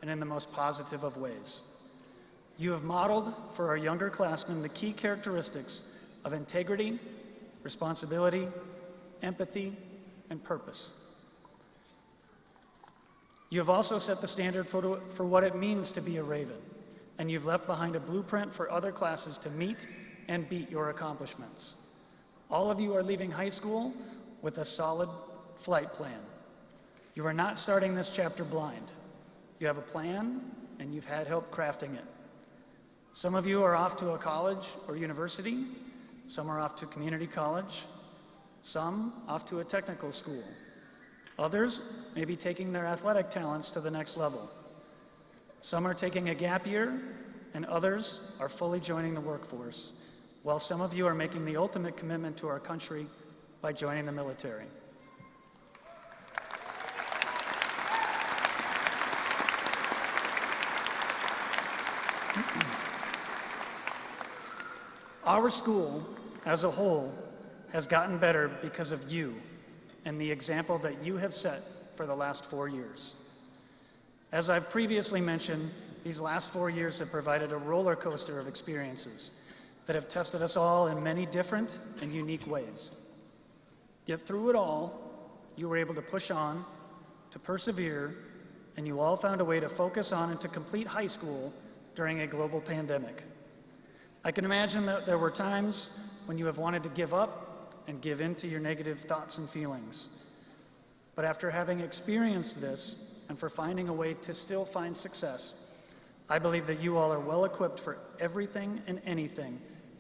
and in the most positive of ways. You have modeled for our younger classmen the key characteristics of integrity, responsibility, empathy, and purpose. You have also set the standard for what it means to be a Raven, and you've left behind a blueprint for other classes to meet and beat your accomplishments. All of you are leaving high school with a solid flight plan. You are not starting this chapter blind. You have a plan, and you've had help crafting it. Some of you are off to a college or university. Some are off to community college. Some off to a technical school. Others may be taking their athletic talents to the next level. Some are taking a gap year, and others are fully joining the workforce, while some of you are making the ultimate commitment to our country by joining the military. Our school, as a whole, has gotten better because of you and the example that you have set for the last 4 years. As I've previously mentioned, these last 4 years have provided a roller coaster of experiences that have tested us all in many different and unique ways. Yet through it all, you were able to push on, to persevere, and you all found a way to focus on and to complete high school during a global pandemic. I can imagine that there were times when you have wanted to give up and give in to your negative thoughts and feelings. But after having experienced this, and for finding a way to still find success, I believe that you all are well equipped for everything and anything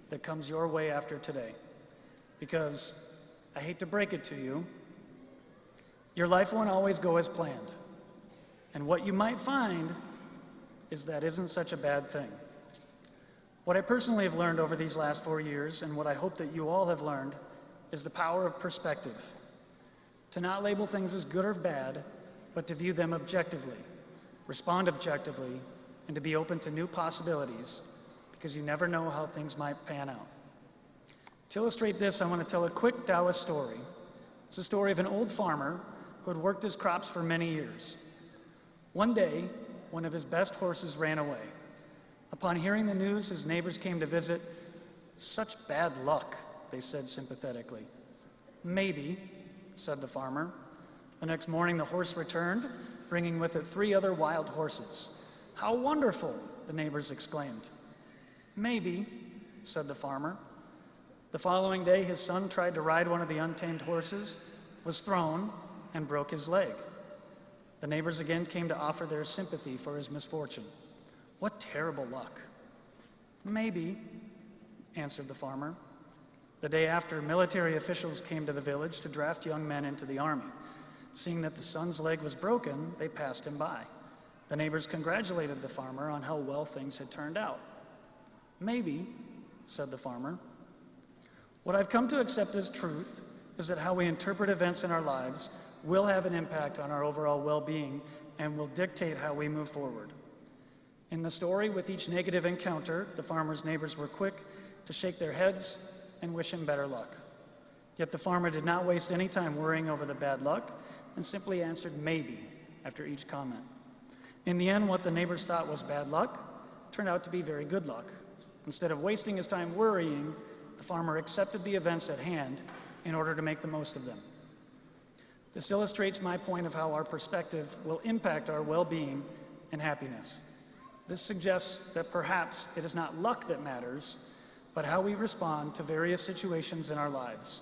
that comes your way after today. Because, I hate to break it to you, your life won't always go as planned. And what you might find is that isn't such a bad thing. What I personally have learned over these last 4 years, and what I hope that you all have learned, is the power of perspective. To not label things as good or bad, but to view them objectively, respond objectively, and to be open to new possibilities, because you never know how things might pan out. To illustrate this, I want to tell a quick Taoist story. It's a story of an old farmer who had worked his crops for many years. One day, one of his best horses ran away. Upon hearing the news, his neighbors came to visit. "Such bad luck," they said sympathetically. "Maybe," said the farmer. The next morning, the horse returned, bringing with it 3 other wild horses. "How wonderful," the neighbors exclaimed. "Maybe," said the farmer. The following day, his son tried to ride one of the untamed horses, was thrown, and broke his leg. The neighbors again came to offer their sympathy for his misfortune. "What terrible luck." Maybe, answered the farmer. The day after, military officials came to the village to draft young men into the army. Seeing that the son's leg was broken, they passed him by. The neighbors congratulated the farmer on how well things had turned out. Maybe, said the farmer. What I've come to accept as truth is that how we interpret events in our lives will have an impact on our overall well-being and will dictate how we move forward. In the story, with each negative encounter, the farmer's neighbors were quick to shake their heads and wish him better luck. Yet the farmer did not waste any time worrying over the bad luck and simply answered maybe after each comment. In the end, what the neighbors thought was bad luck turned out to be very good luck. Instead of wasting his time worrying, the farmer accepted the events at hand in order to make the most of them. This illustrates my point of how our perspective will impact our well-being and happiness. This suggests that perhaps it is not luck that matters, but how we respond to various situations in our lives.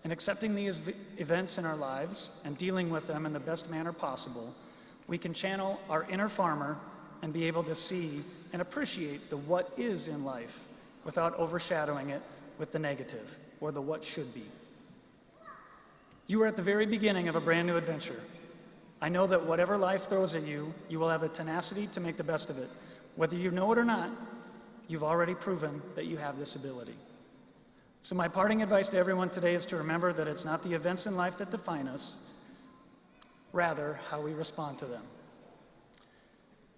In accepting these events in our lives and dealing with them in the best manner possible, we can channel our inner farmer and be able to see and appreciate the what is in life without overshadowing it with the negative or the what should be. You are at the very beginning of a brand new adventure. I know that whatever life throws at you, you will have the tenacity to make the best of it. Whether you know it or not, you've already proven that you have this ability. So my parting advice to everyone today is to remember that it's not the events in life that define us, rather how we respond to them.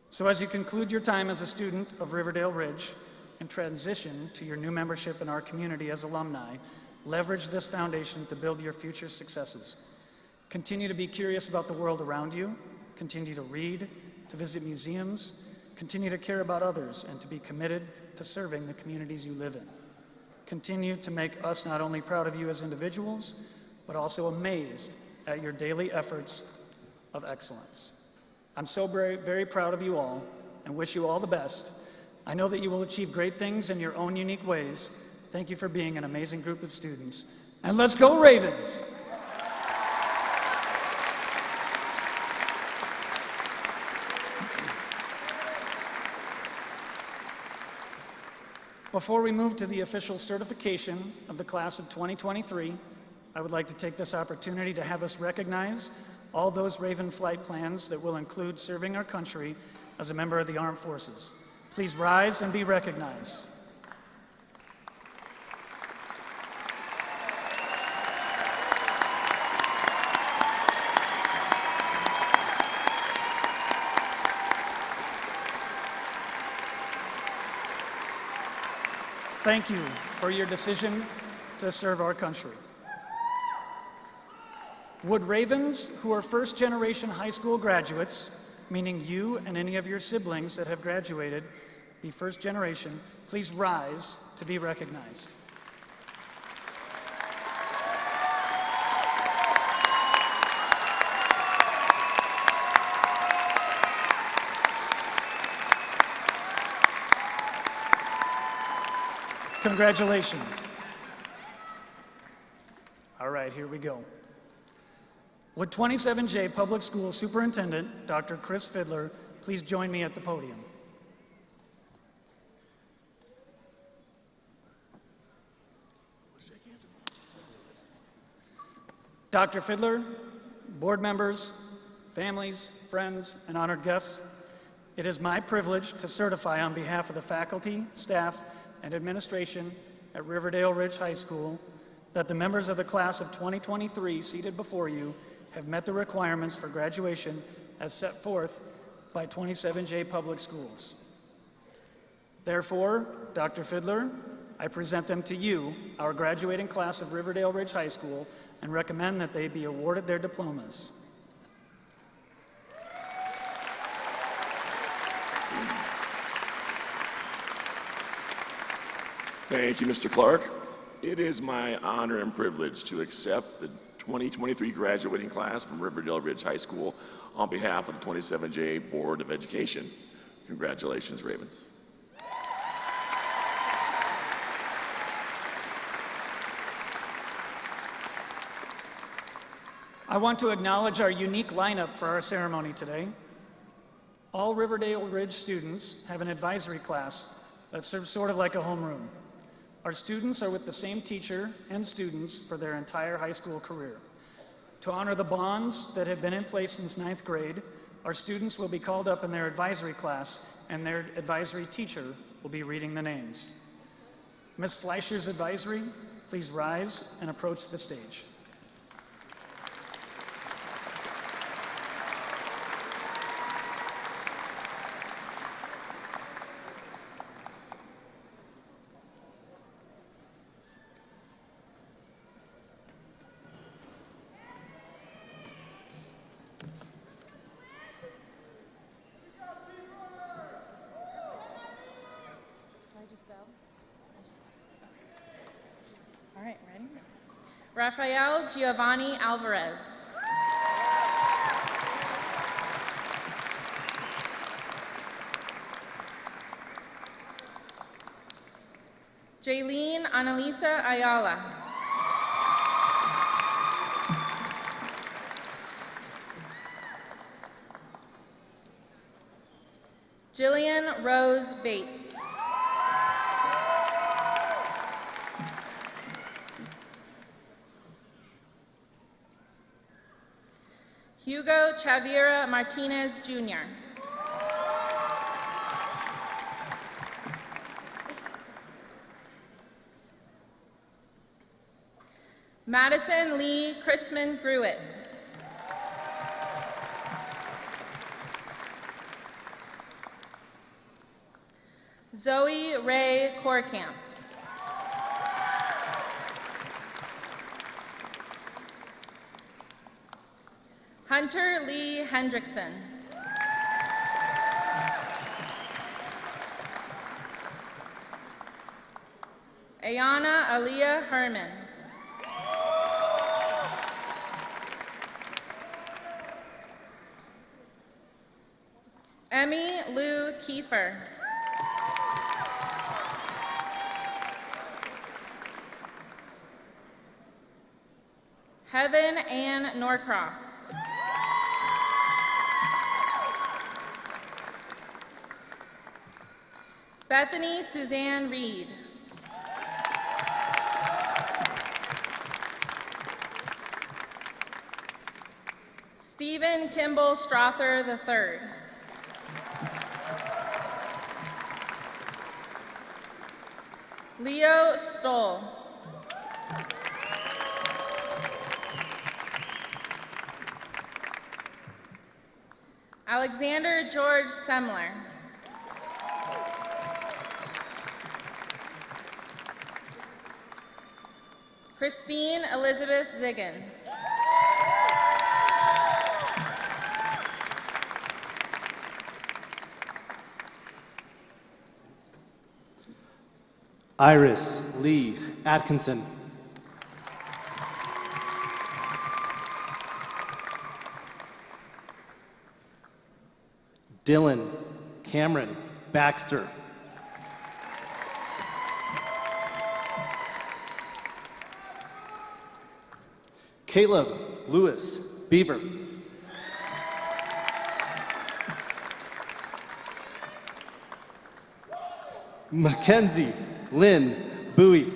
So as you conclude your time as a student of Riverdale Ridge and transition to your new membership in our community as alumni, leverage this foundation to build your future successes. Continue to be curious about the world around you, continue to read, to visit museums, continue to care about others, and to be committed to serving the communities you live in. Continue to make us not only proud of you as individuals, but also amazed at your daily efforts of excellence. I'm so very, very proud of you all and wish you all the best. I know that you will achieve great things in your own unique ways. Thank you for being an amazing group of students. And let's go Ravens! Before we move to the official certification of the class of 2023, I would like to take this opportunity to have us recognize all those Raven flight plans that will include serving our country as a member of the armed forces. Please rise and be recognized. Thank you for your decision to serve our country. Would Ravens who are first-generation high school graduates, meaning you and any of your siblings that have graduated, be first generation, please rise to be recognized. Congratulations. All right, here we go. Would 27J Public School Superintendent, Dr. Chris Fidler, please join me at the podium. Dr. Fidler, board members, families, friends, and honored guests, it is my privilege to certify on behalf of the faculty, staff, and administration at Riverdale Ridge High School that the members of the class of 2023 seated before you have met the requirements for graduation as set forth by 27J Public Schools. Therefore, Dr. Fidler, I present them to you, our graduating class of Riverdale Ridge High School, and recommend that they be awarded their diplomas. Thank you, Mr. Clark. It is my honor and privilege to accept the 2023 graduating class from Riverdale Ridge High School on behalf of the 27J Board of Education. Congratulations, Ravens. I want to acknowledge our unique lineup for our ceremony today. All Riverdale Ridge students have an advisory class that serves sort of like a homeroom. Our students are with the same teacher and students for their entire high school career. To honor the bonds that have been in place since 9th grade, our students will be called up in their advisory class, and their advisory teacher will be reading the names. Ms. Fleischer's advisory, please rise and approach the stage. All right, ready? Rafael Giovanni Alvarez. Jaylene Annalisa Ayala. Jillian Rose Bates. Hugo Chavira Martinez, Jr. Madison Lee Chrisman Gruitt. Zoe Ray Korkamp. Hunter Lee Hendrickson. Ayana Aliyah Herman. Emmy Lou Kiefer. Heaven Ann Norcross. Bethany Suzanne Reed. Stephen Kimball Strother III. Leo Stoll. Alexander George Semler. Christine Elizabeth Ziggin. Iris Lee Atkinson. Dylan Cameron Baxter. Caleb Lewis Beaver. Mackenzie Lynn Bowie.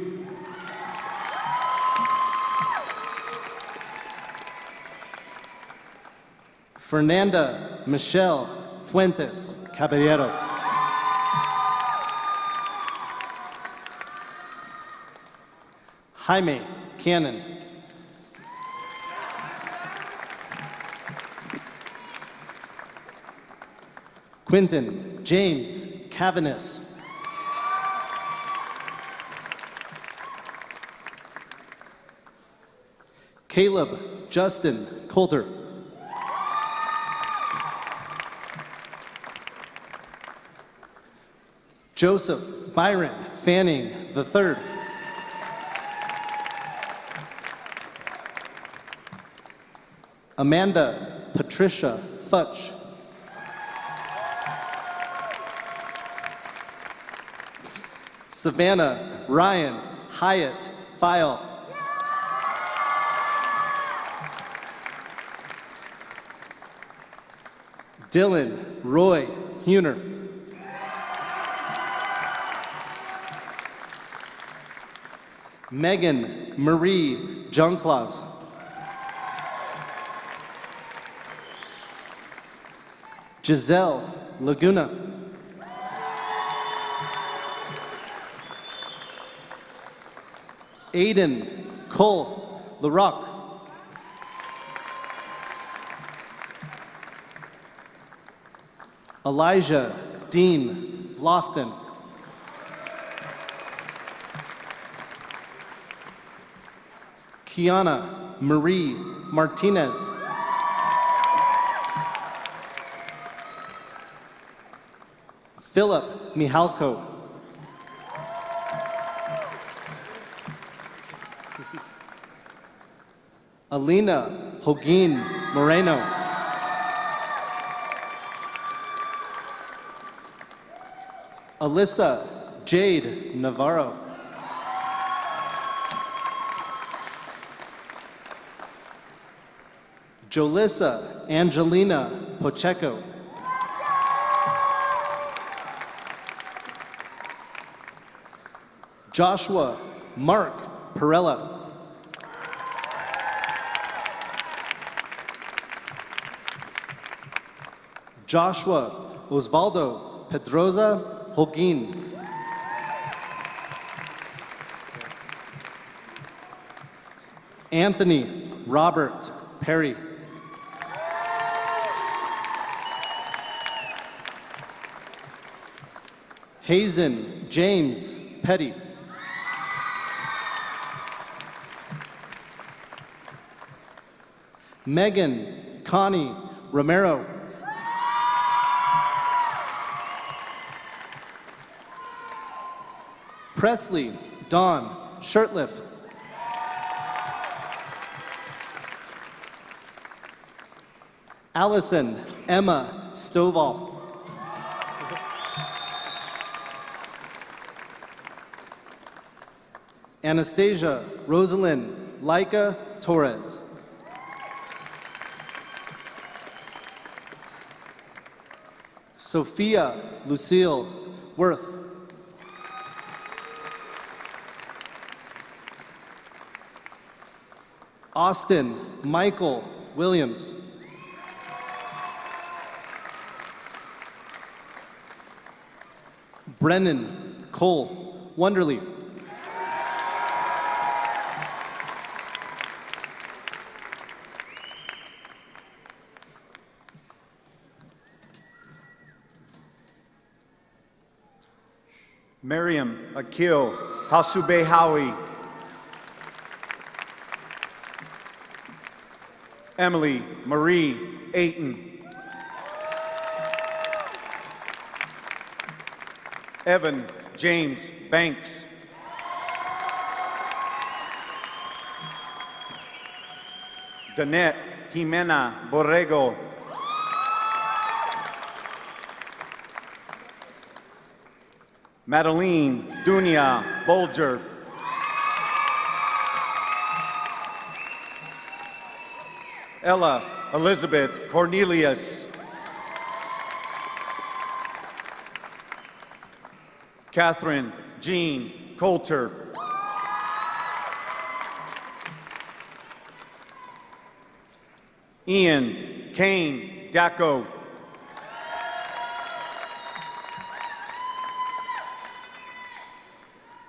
Fernanda Michelle Fuentes Caballero. Jaime Cannon. Quinton James Cavanis. Caleb Justin Coulter. Joseph Byron Fanning III. Amanda Patricia Futch. Savannah Ryan Hyatt File. Dylan Roy Huner. Megan Marie Junklas. Giselle Laguna. Aiden Cole LaRock. Elijah Dean Lofton. Kiana Marie Martinez. Philip Mihalko. Alina Hogin Moreno. Alyssa Jade Navarro. Jolissa Angelina Pacheco. Joshua Mark Perella. Joshua Osvaldo Pedroza Holguin. Anthony Robert Perry. Hazen James Petty. Megan Connie Romero. Presley Dawn Shirtliff. Allison Emma Stovall. Anastasia Rosalind Laika Torres. Sophia Lucille Worth. Austin Michael Williams. Brennan Cole Wonderly. Miriam Akil Hasube Howie. Emily Marie Ayton. Evan James Banks. Danette Jimena Borrego. Madeline Dunia Bolger. Ella Elizabeth Cornelius. Catherine Jean Coulter. Ian Kane Dacko.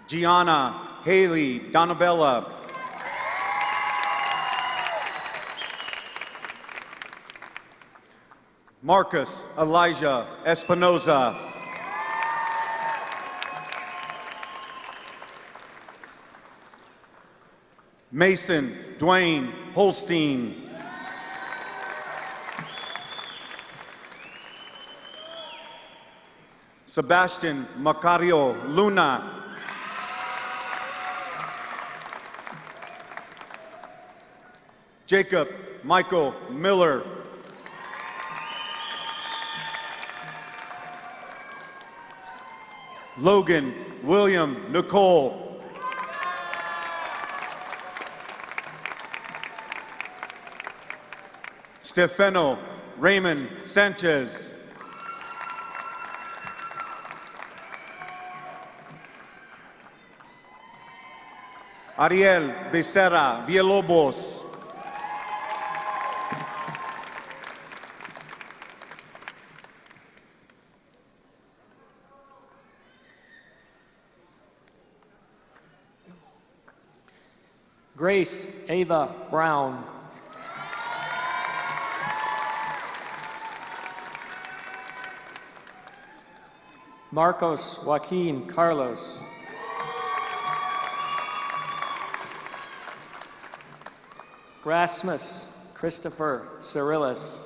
Gianna Haley Donabella. Marcus Elijah Espinoza. Mason Dwayne Holstein. Sebastian Macario Luna. Jacob Michael Miller. Logan William Nicole. Stefano Raymond Sanchez. Ariel Becerra Villalobos. Grace Ava Brown. Marcos Joaquin Carlos. Rasmus Christopher Cyrillis.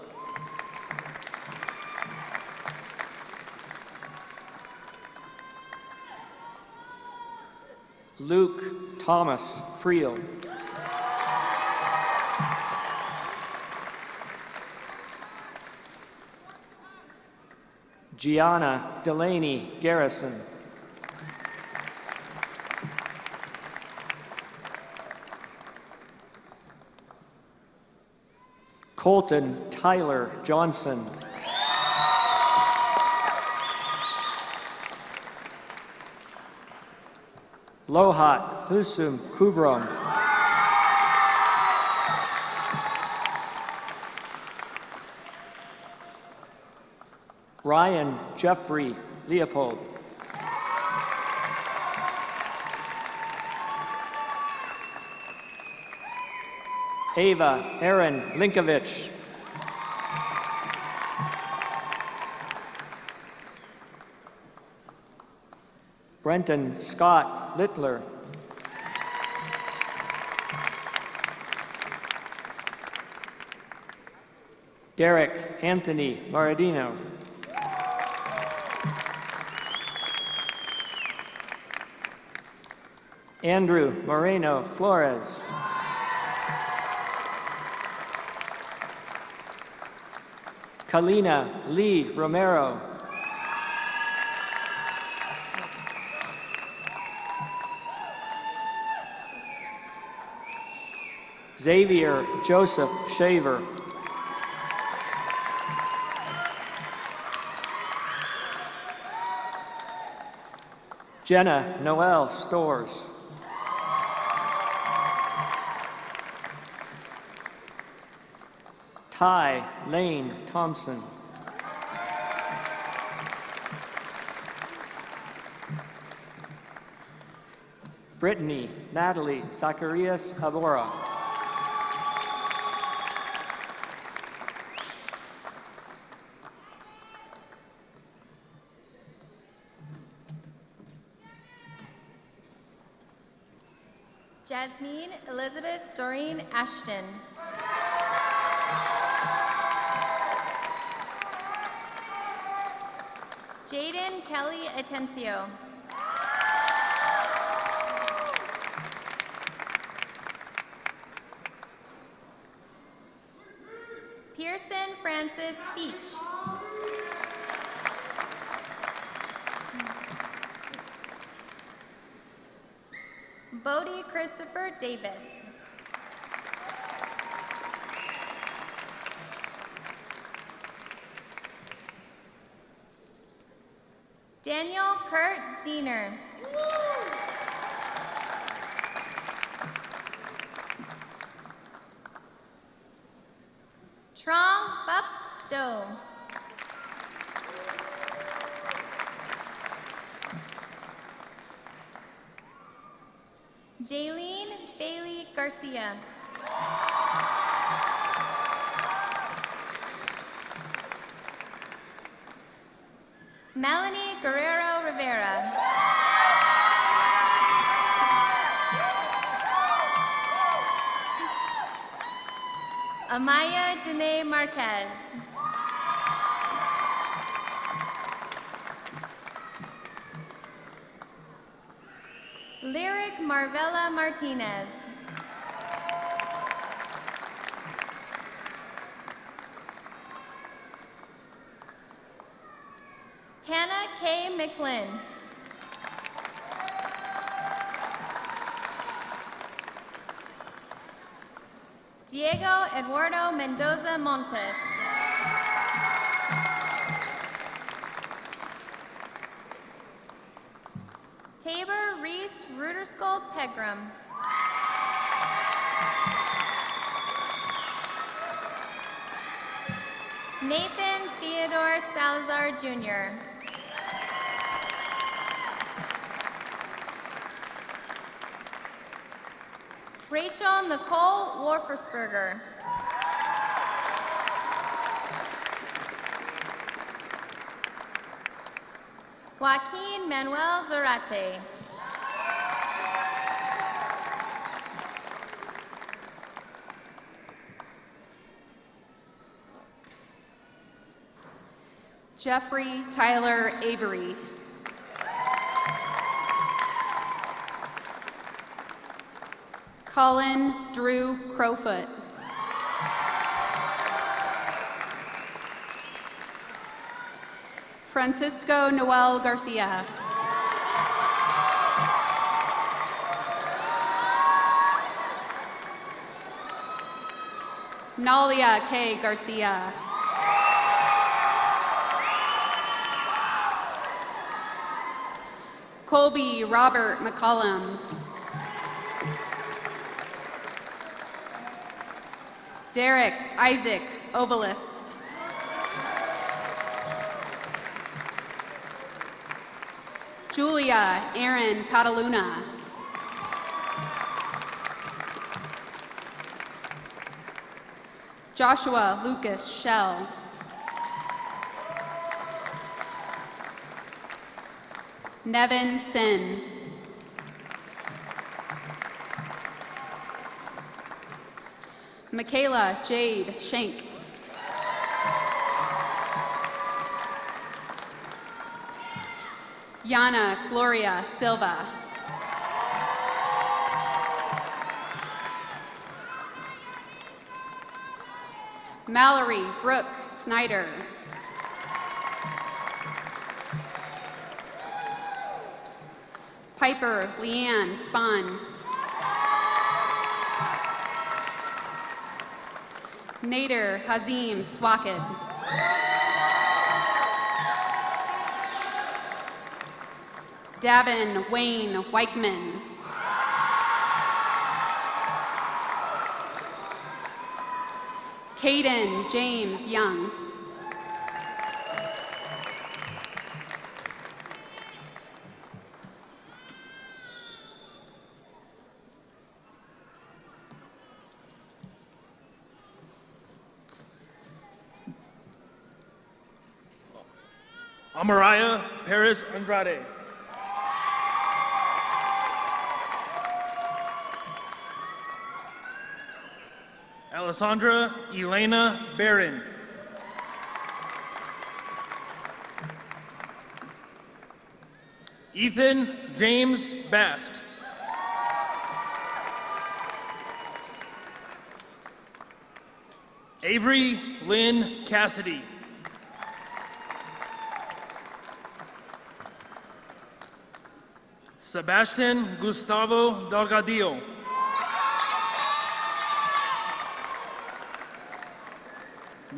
Luke Thomas Friel. Gianna Delaney Garrison. Colton Tyler Johnson. Lohat Thusum Kubram. Ryan Jeffrey Leopold. Ava Aaron Linkovich. Brenton Scott Littler. Derek Anthony Maradino. Andrew Moreno Flores. Kalina Lee Romero. Xavier Joseph Shaver. Jenna Noel Stores. Ty Lane Thompson. Brittany Natalie Zacharias Abora. Jasmine Elizabeth Doreen Ashton. Jaden Kelly Atencio. Pearson Francis Beach. Bodie Christopher Davis. Daniel Kurt Diener. Trong Phap Do. Jaylene Bailey Garcia. Melanie Guerrero Rivera. Amaya Dene Marquez. Lyric Marvella Martinez. Hannah K. McLinn. Diego Eduardo Mendoza Montes. Tabor Reese Ruderskold Pegram. Nathan Theodore Salazar Jr. Rachel Nicole Warfersberger. Joaquin Manuel Zarate. Jeffrey Tyler Avery. Colin Drew Crowfoot. Francisco Noel Garcia. Nalia K. Garcia. Colby Robert McCollum. Derek Isaac Ovalis. Julia Erin Cataluna. Joshua Lucas Shell. Nevin Sin. Michaela Jade Schenk. Yana Gloria Silva. Mallory Brooke Snyder. Piper Leanne Spahn. Nader Hazim Swaked. Davin Wayne Weichman. Caden James Young. Amaraya Perez Andrade. Alessandra Elena Barron. Ethan James Bast. Avery Lynn Cassidy. Sebastian Gustavo Delgadillo.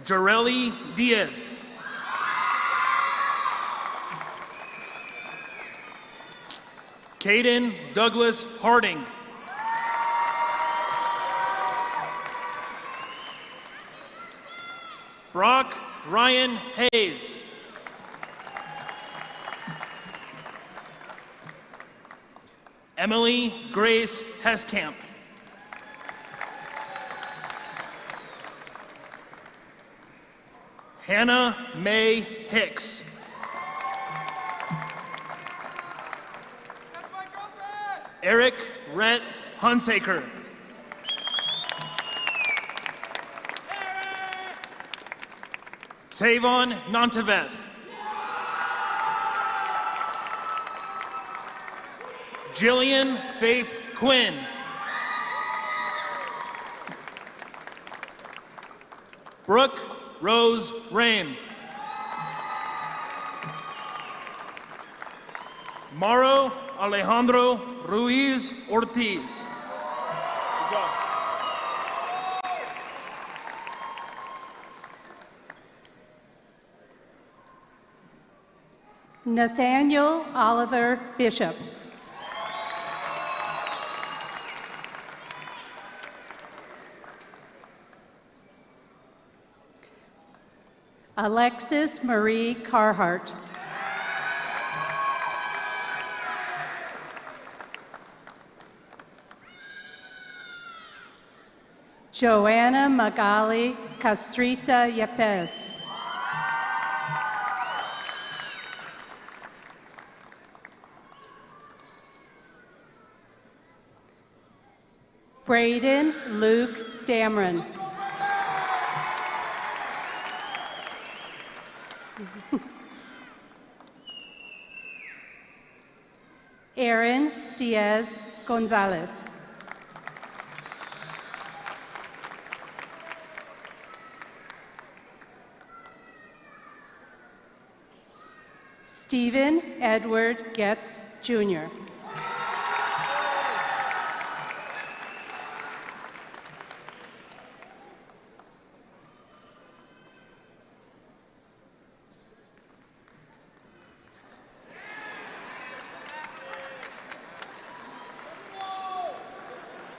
Jareli Diaz. Caden Douglas Harding. Brock Ryan Hayes. Emily Grace Heskamp. Hannah Mae Hicks. Eric Rhett Hunsaker. Tavon Nontaveth. Jillian Faith Quinn. Brooke Rose Rame. Mauro Alejandro Ruiz Ortiz. Good job. Nathaniel Oliver Bishop. Alexis Marie Carhart. Joanna Magali Castrita Yepes. Braden Luke Dameron. Aaron Diaz Gonzalez. Stephen Edward Getz, Jr.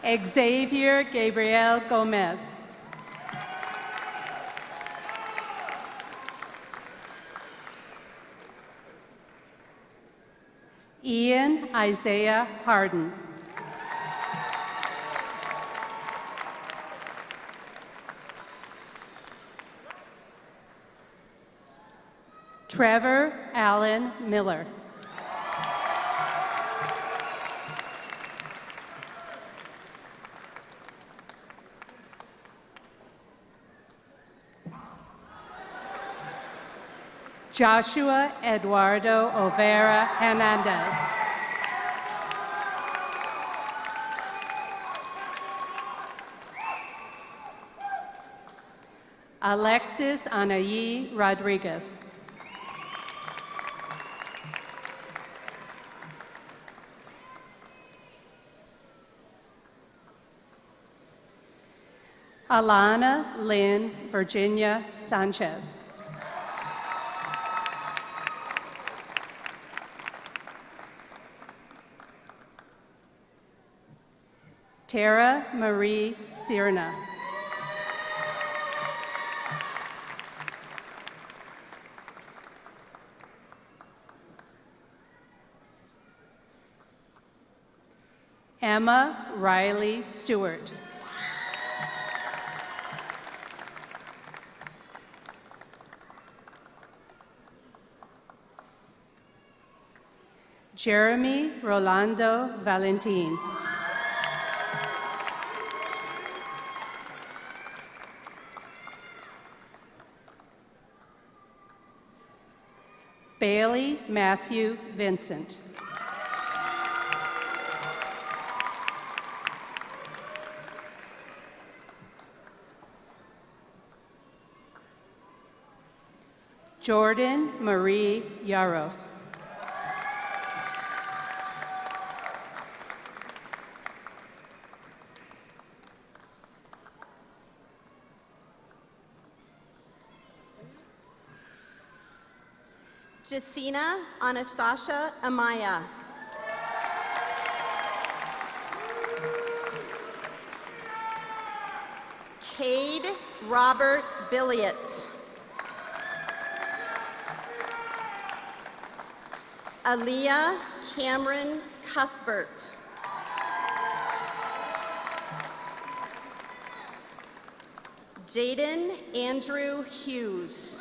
Xavier Gabriel Gomez. Ian Isaiah Harden. Trevor Allen Miller. Joshua Eduardo Overa Hernandez. Alexis Anayi Rodriguez. Alana Lynn Virginia Sanchez. Tara Marie Sirna. Emma Riley Stewart. Jeremy Rolando Valentin. Bailey Matthew Vincent. Jordan Marie Yaros. Jacina Anastasia Amaya. Cade Robert Billiot. Aaliyah Cameron Cuthbert. Jaden Andrew Hughes.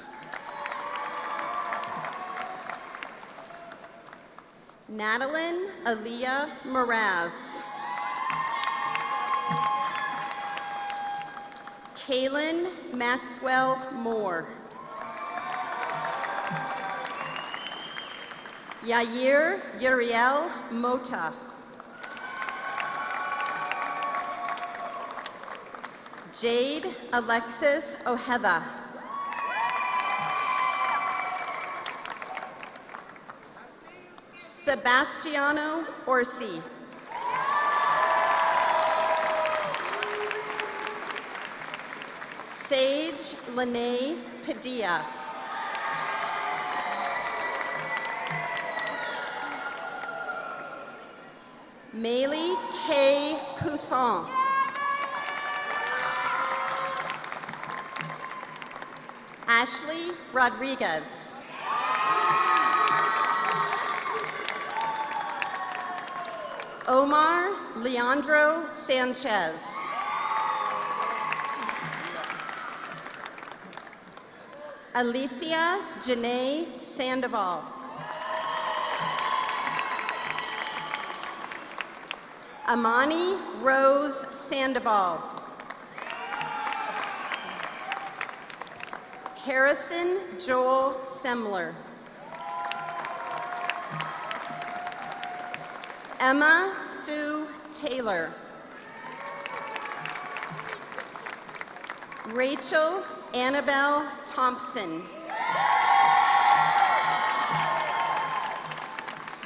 Nadalyn Aaliyah Mraz. Kaylin Maxwell Moore. Yair Uriel Mota. Jade Alexis Ojeda. Sebastiano Orsi. Sage Lene Padilla. Maylee K. Poussin. Ashley Rodriguez. Omar Leandro Sanchez. Alicia Janae Sandoval. Amani Rose Sandoval. Harrison Joel Semler. Emma Sue Taylor. Rachel Annabelle Thompson.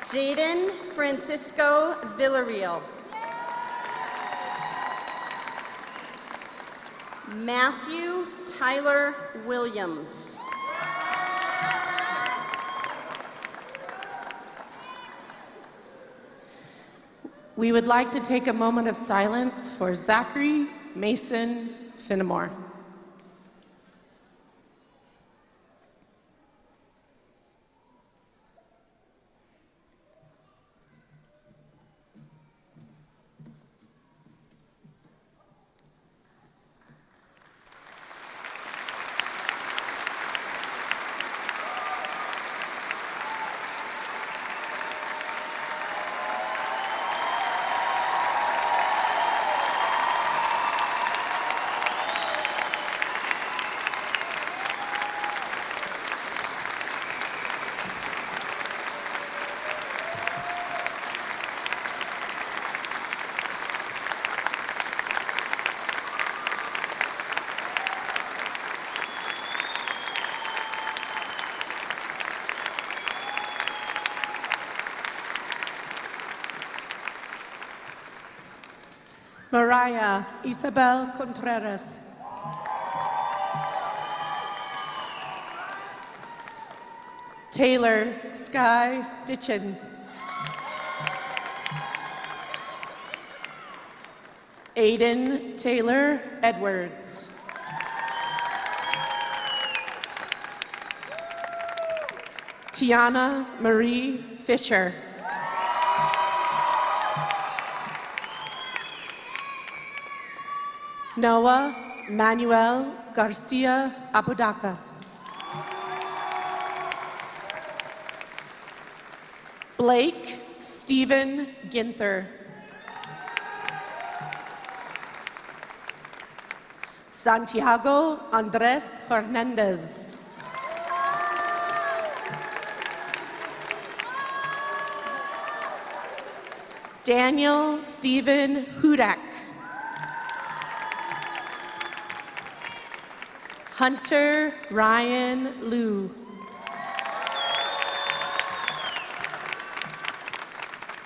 Jaden Francisco Villarreal. Matthew Tyler Williams. We would like to take a moment of silence for Zachary Mason Finnemore. Mariah Isabel Contreras. Taylor Sky Ditchin. Aiden Taylor Edwards. Tiana Marie Fisher. Noah Manuel Garcia Apodaca. Blake Stephen Ginther. Santiago Andres Hernandez. Daniel Stephen Hudak. Hunter Ryan Liu.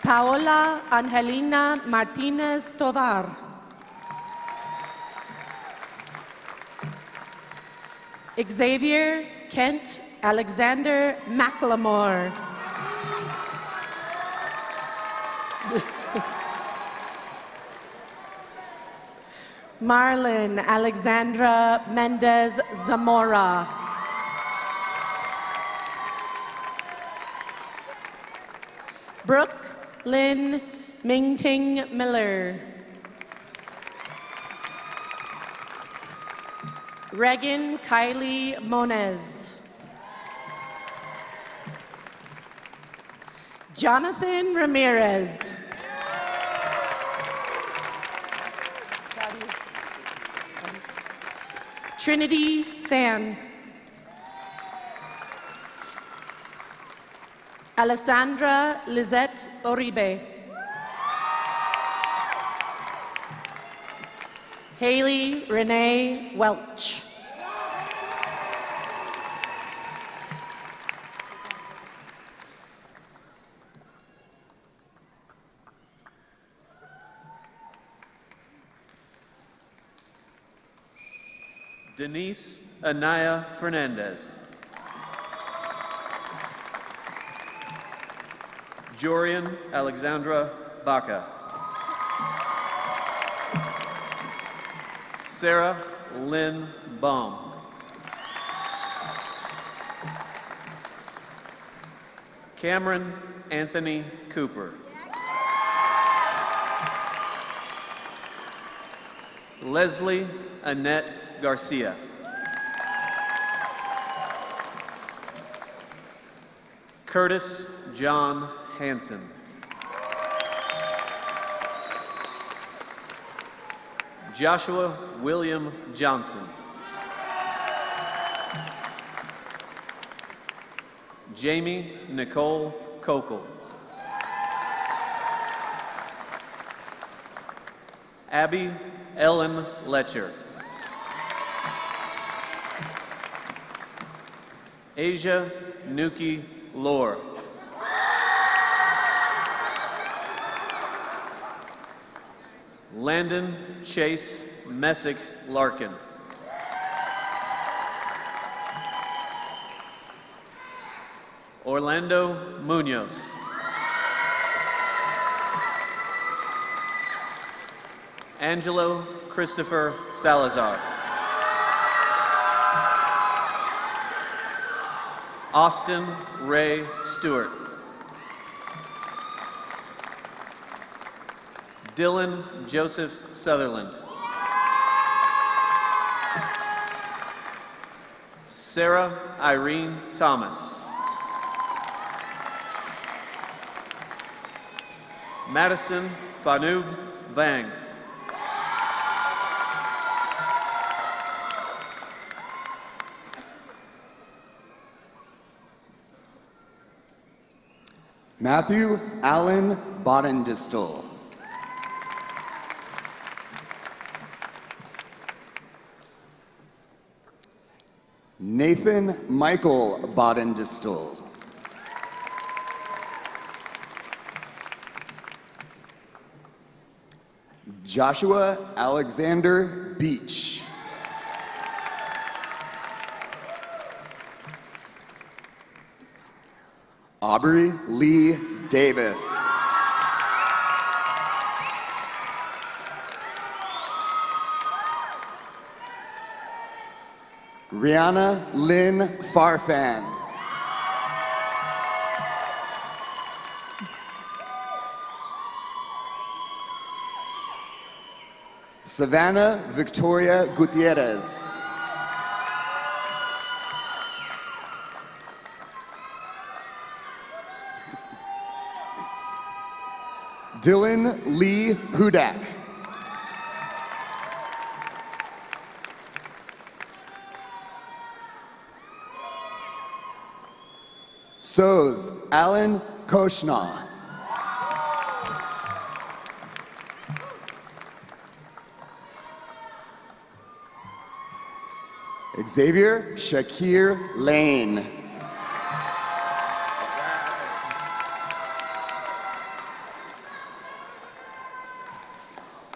Paola Angelina Martinez Tovar. Xavier Kent Alexander McLemore. Marlon Alexandra Mendez Zamora. Brooke Lynn Mingting Miller. Regan Kylie Moniz. Jonathan Ramirez. Trinity Than. Alessandra Lizette Oribe. Haley Renee Welch. Denise Anaya Fernandez. Jorian Alexandra Baca. Sarah Lynn Baum. Cameron Anthony Cooper. Leslie Annette Garcia. Curtis John Hansen. Joshua William Johnson. Jamie Nicole Kokel. Abby Ellen Letcher. Asia Nuki Lore. Landon Chase Messick Larkin. Orlando Munoz. Angelo Christopher Salazar. Austin Ray Stewart. Dylan Joseph Sutherland. Sarah Irene Thomas. Madison Banub Vang. Matthew Allen Bodendistel. Nathan Michael Bodendistel. Joshua Alexander Beach. Aubrey Lee Davis. Rihanna Lynn Farfan. Savannah Victoria Gutierrez. Dylan Lee Hudak. Soz Alan Koshna. Xavier Shakir Lane.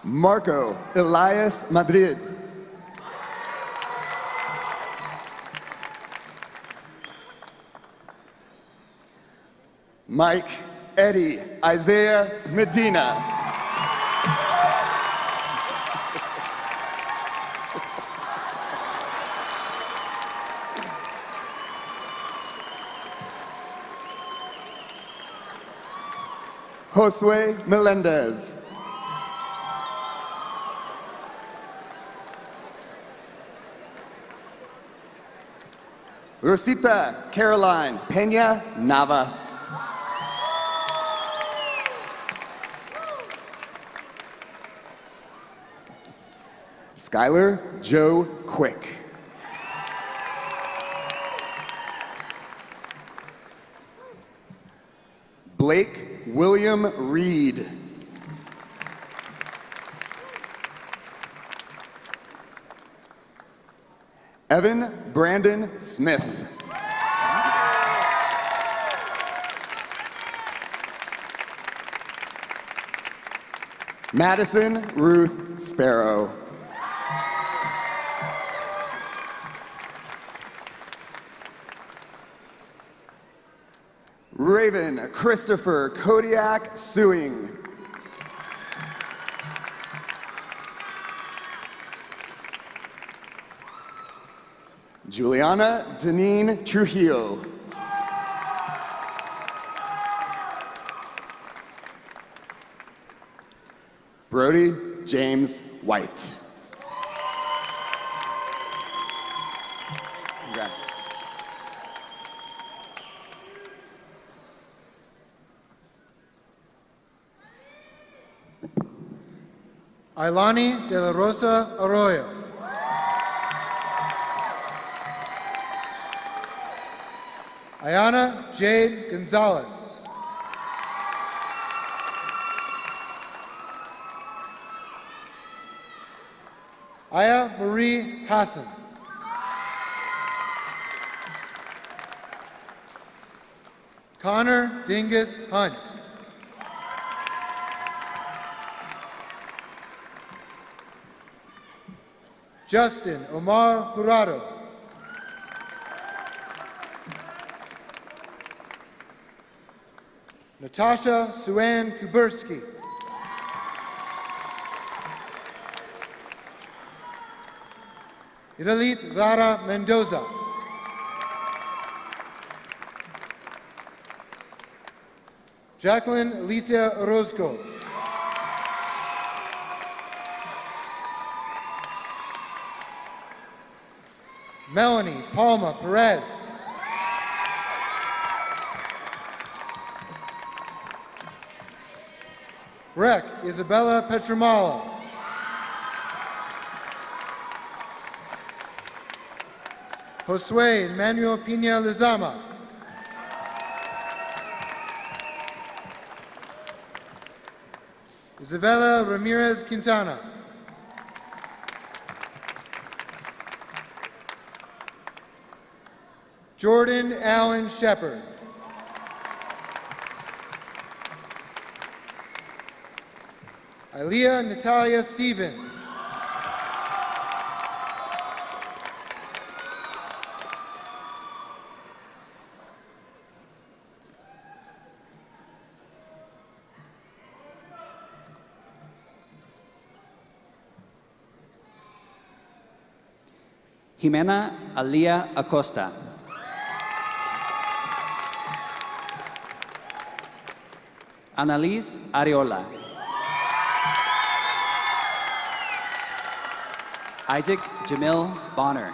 Marco Elias Madrid. Mike Eddie Isaiah Medina. Josue Melendez. Rosita Caroline Peña Navas. Skylar Joe Quick. Blake William Reed. Evan Brandon Smith. Madison Ruth Sparrow. Raven Christopher Kodiak Suing. Juliana Deneen Trujillo. Brody James White. Congrats. Ailani de la Rosa Arroyo. Ayana Jade Gonzalez. Aya Marie Hassan. Connor Dingus Hunt. Justin Omar Jurado. Natasha Suan Kuberski. Iralit Lara Mendoza. Jacqueline Alicia Orozco. Melanie Palma Perez. Breck Isabella Petramala. Josue Emmanuel Pina Lizama. Isabella Ramirez Quintana. Jordan Allen Shepard. Ilea Natalia Stevens. Jimena Alia Acosta. Annalise Ariola. Isaac Jamil Bonner.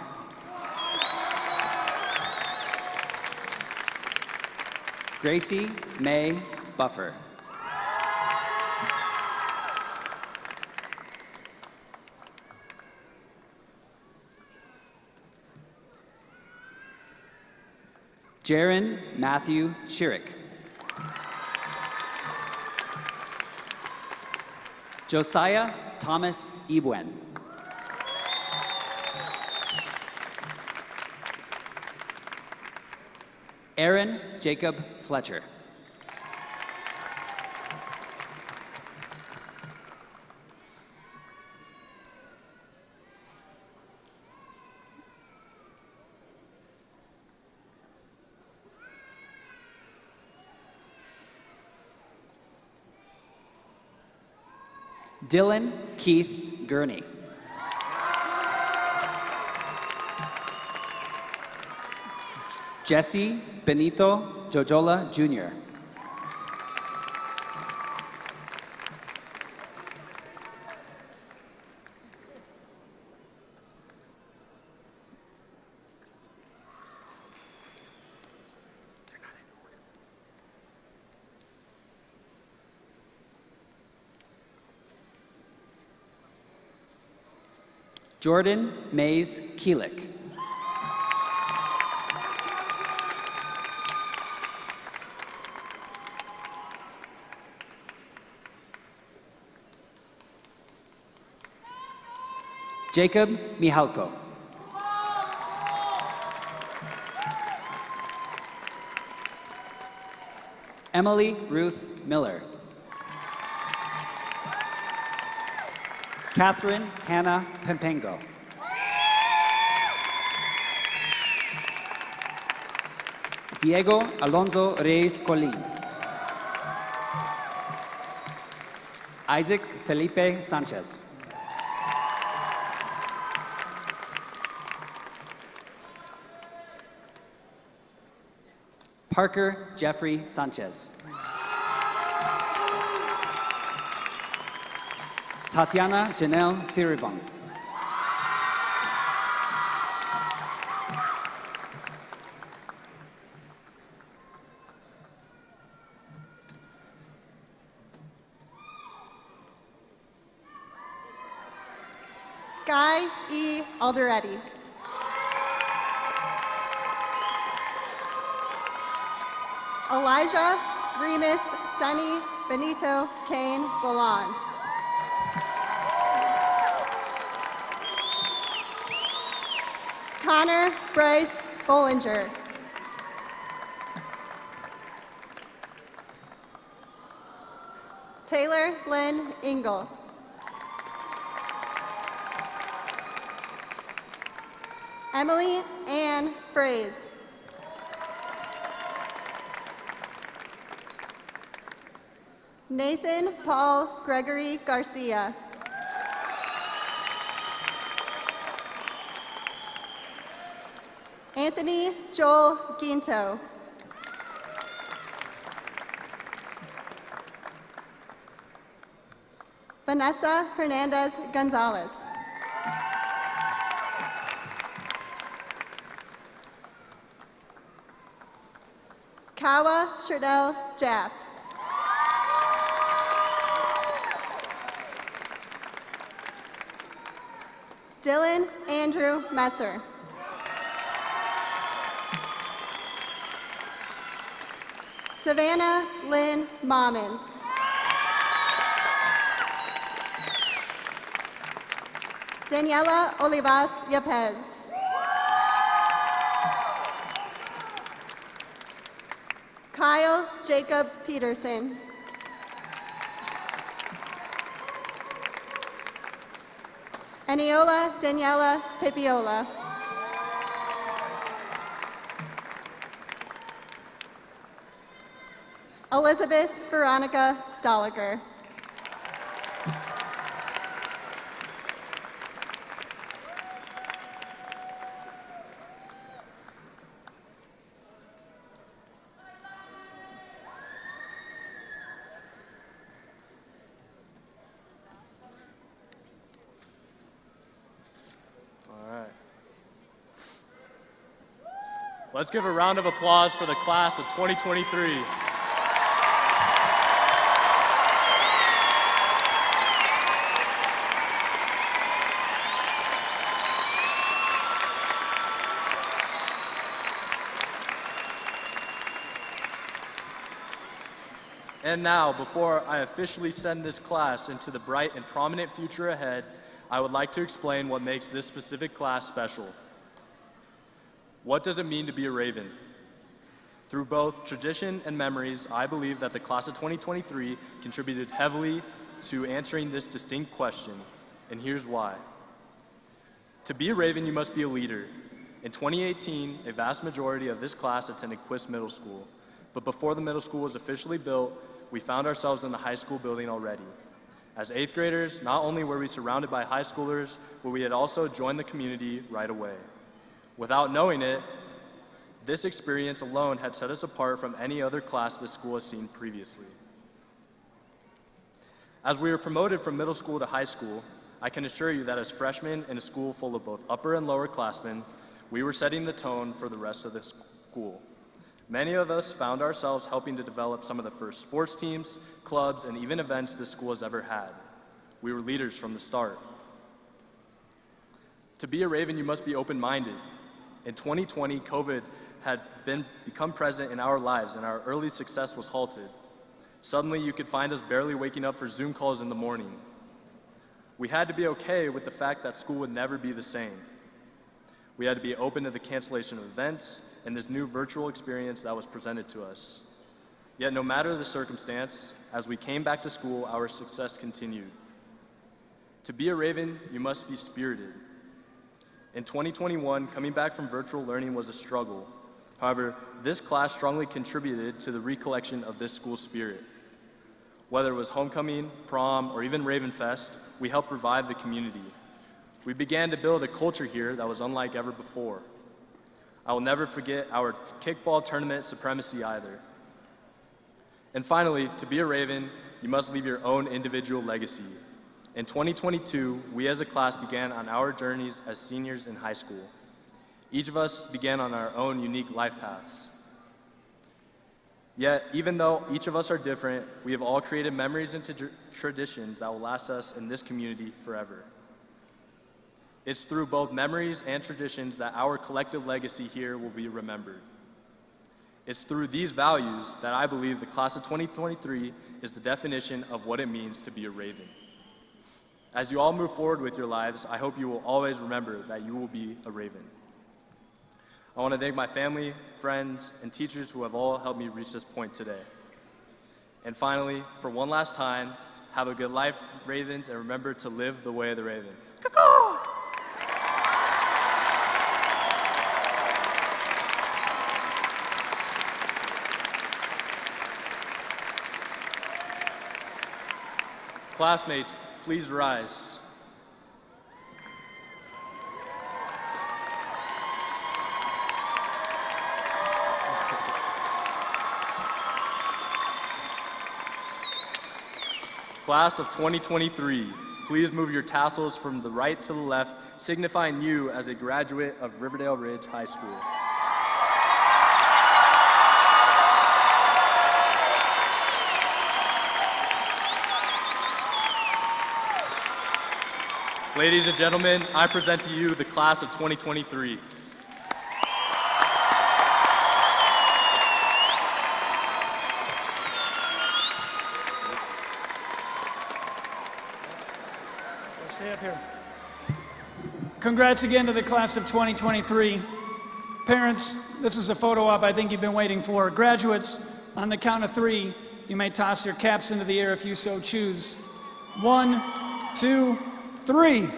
Gracie May Buffer. Jaron Matthew Chirick. Josiah Thomas Ebwen. Aaron Jacob Fletcher. Dylan Keith Gurney. Jesse Benito Jojola Jr. Jordan Mays Keelick. Jacob Mihalko. Emily Ruth Miller. Catherine Hannah Pempengo. Diego Alonso Reyes Colín. Isaac Felipe Sanchez. Parker Jeffrey Sanchez. Tatiana Janelle Sirivong. Sky E. Alderetti. Elijah Remus Sunny Benito Kane Lalon. Connor Bryce Bollinger. Taylor Lynn Engel. Emily Ann Fraze. Nathan Paul Gregory Garcia. Anthony Joel Ginto. Vanessa Hernandez Gonzalez. Kawa Sherdell Jaff. Dylan Andrew Messer. Savannah Lynn Mommons. Daniela Olivas Yepes. Kyle Jacob Peterson. Eniola Daniela Pipiola. Elizabeth Veronica Stoliger. Let's give a round of applause for the class of 2023. And now, before I officially send this class into the bright and prominent future ahead, I would like to explain what makes this specific class special. What does it mean to be a Raven? Through both tradition and memories, I believe that the class of 2023 contributed heavily to answering this distinct question, and here's why. To be a Raven, you must be a leader. In 2018, a vast majority of this class attended Quist Middle School, but before the middle school was officially built, we found ourselves in the high school building already. As 8th graders, not only were we surrounded by high schoolers, but we had also joined the community right away. Without knowing it, this experience alone had set us apart from any other class this school has seen previously. As we were promoted from middle school to high school, I can assure you that as freshmen in a school full of both upper and lower classmen, we were setting the tone for the rest of the school. Many of us found ourselves helping to develop some of the first sports teams, clubs, and even events this school has ever had. We were leaders from the start. To be a Raven, you must be open-minded. In 2020, COVID had become present in our lives and our early success was halted. Suddenly, you could find us barely waking up for Zoom calls in the morning. We had to be okay with the fact that school would never be the same. We had to be open to the cancellation of events and this new virtual experience that was presented to us. Yet no matter the circumstance, as we came back to school, our success continued. To be a Raven, you must be spirited. In 2021, coming back from virtual learning was a struggle. However, this class strongly contributed to the recollection of this school's spirit. Whether it was homecoming, prom, or even Raven Fest, we helped revive the community. We began to build a culture here that was unlike ever before. I will never forget our kickball tournament supremacy either. And finally, to be a Raven, you must leave your own individual legacy. In 2022, we as a class began on our journeys as seniors in high school. Each of us began on our own unique life paths. Yet, even though each of us are different, we have all created memories and traditions that will last us in this community forever. It's through both memories and traditions that our collective legacy here will be remembered. It's through these values that I believe the class of 2023 is the definition of what it means to be a Raven. As you all move forward with your lives, I hope you will always remember that you will be a Raven. I want to thank my family, friends, and teachers who have all helped me reach this point today. And finally, for one last time, have a good life, Ravens, and remember to live the way of the Raven. Caw-caw! Classmates, please rise. Class of 2023, please move your tassels from the right to the left, signifying you as a graduate of Riverdale Ridge High School. Ladies and gentlemen, I present to you the class of 2023. Stay up here. Congrats again to the class of 2023. Parents, this is a photo op I think you've been waiting for. Graduates, on the count of 3, you may toss your caps into the air if you so choose. 1, 2, 3.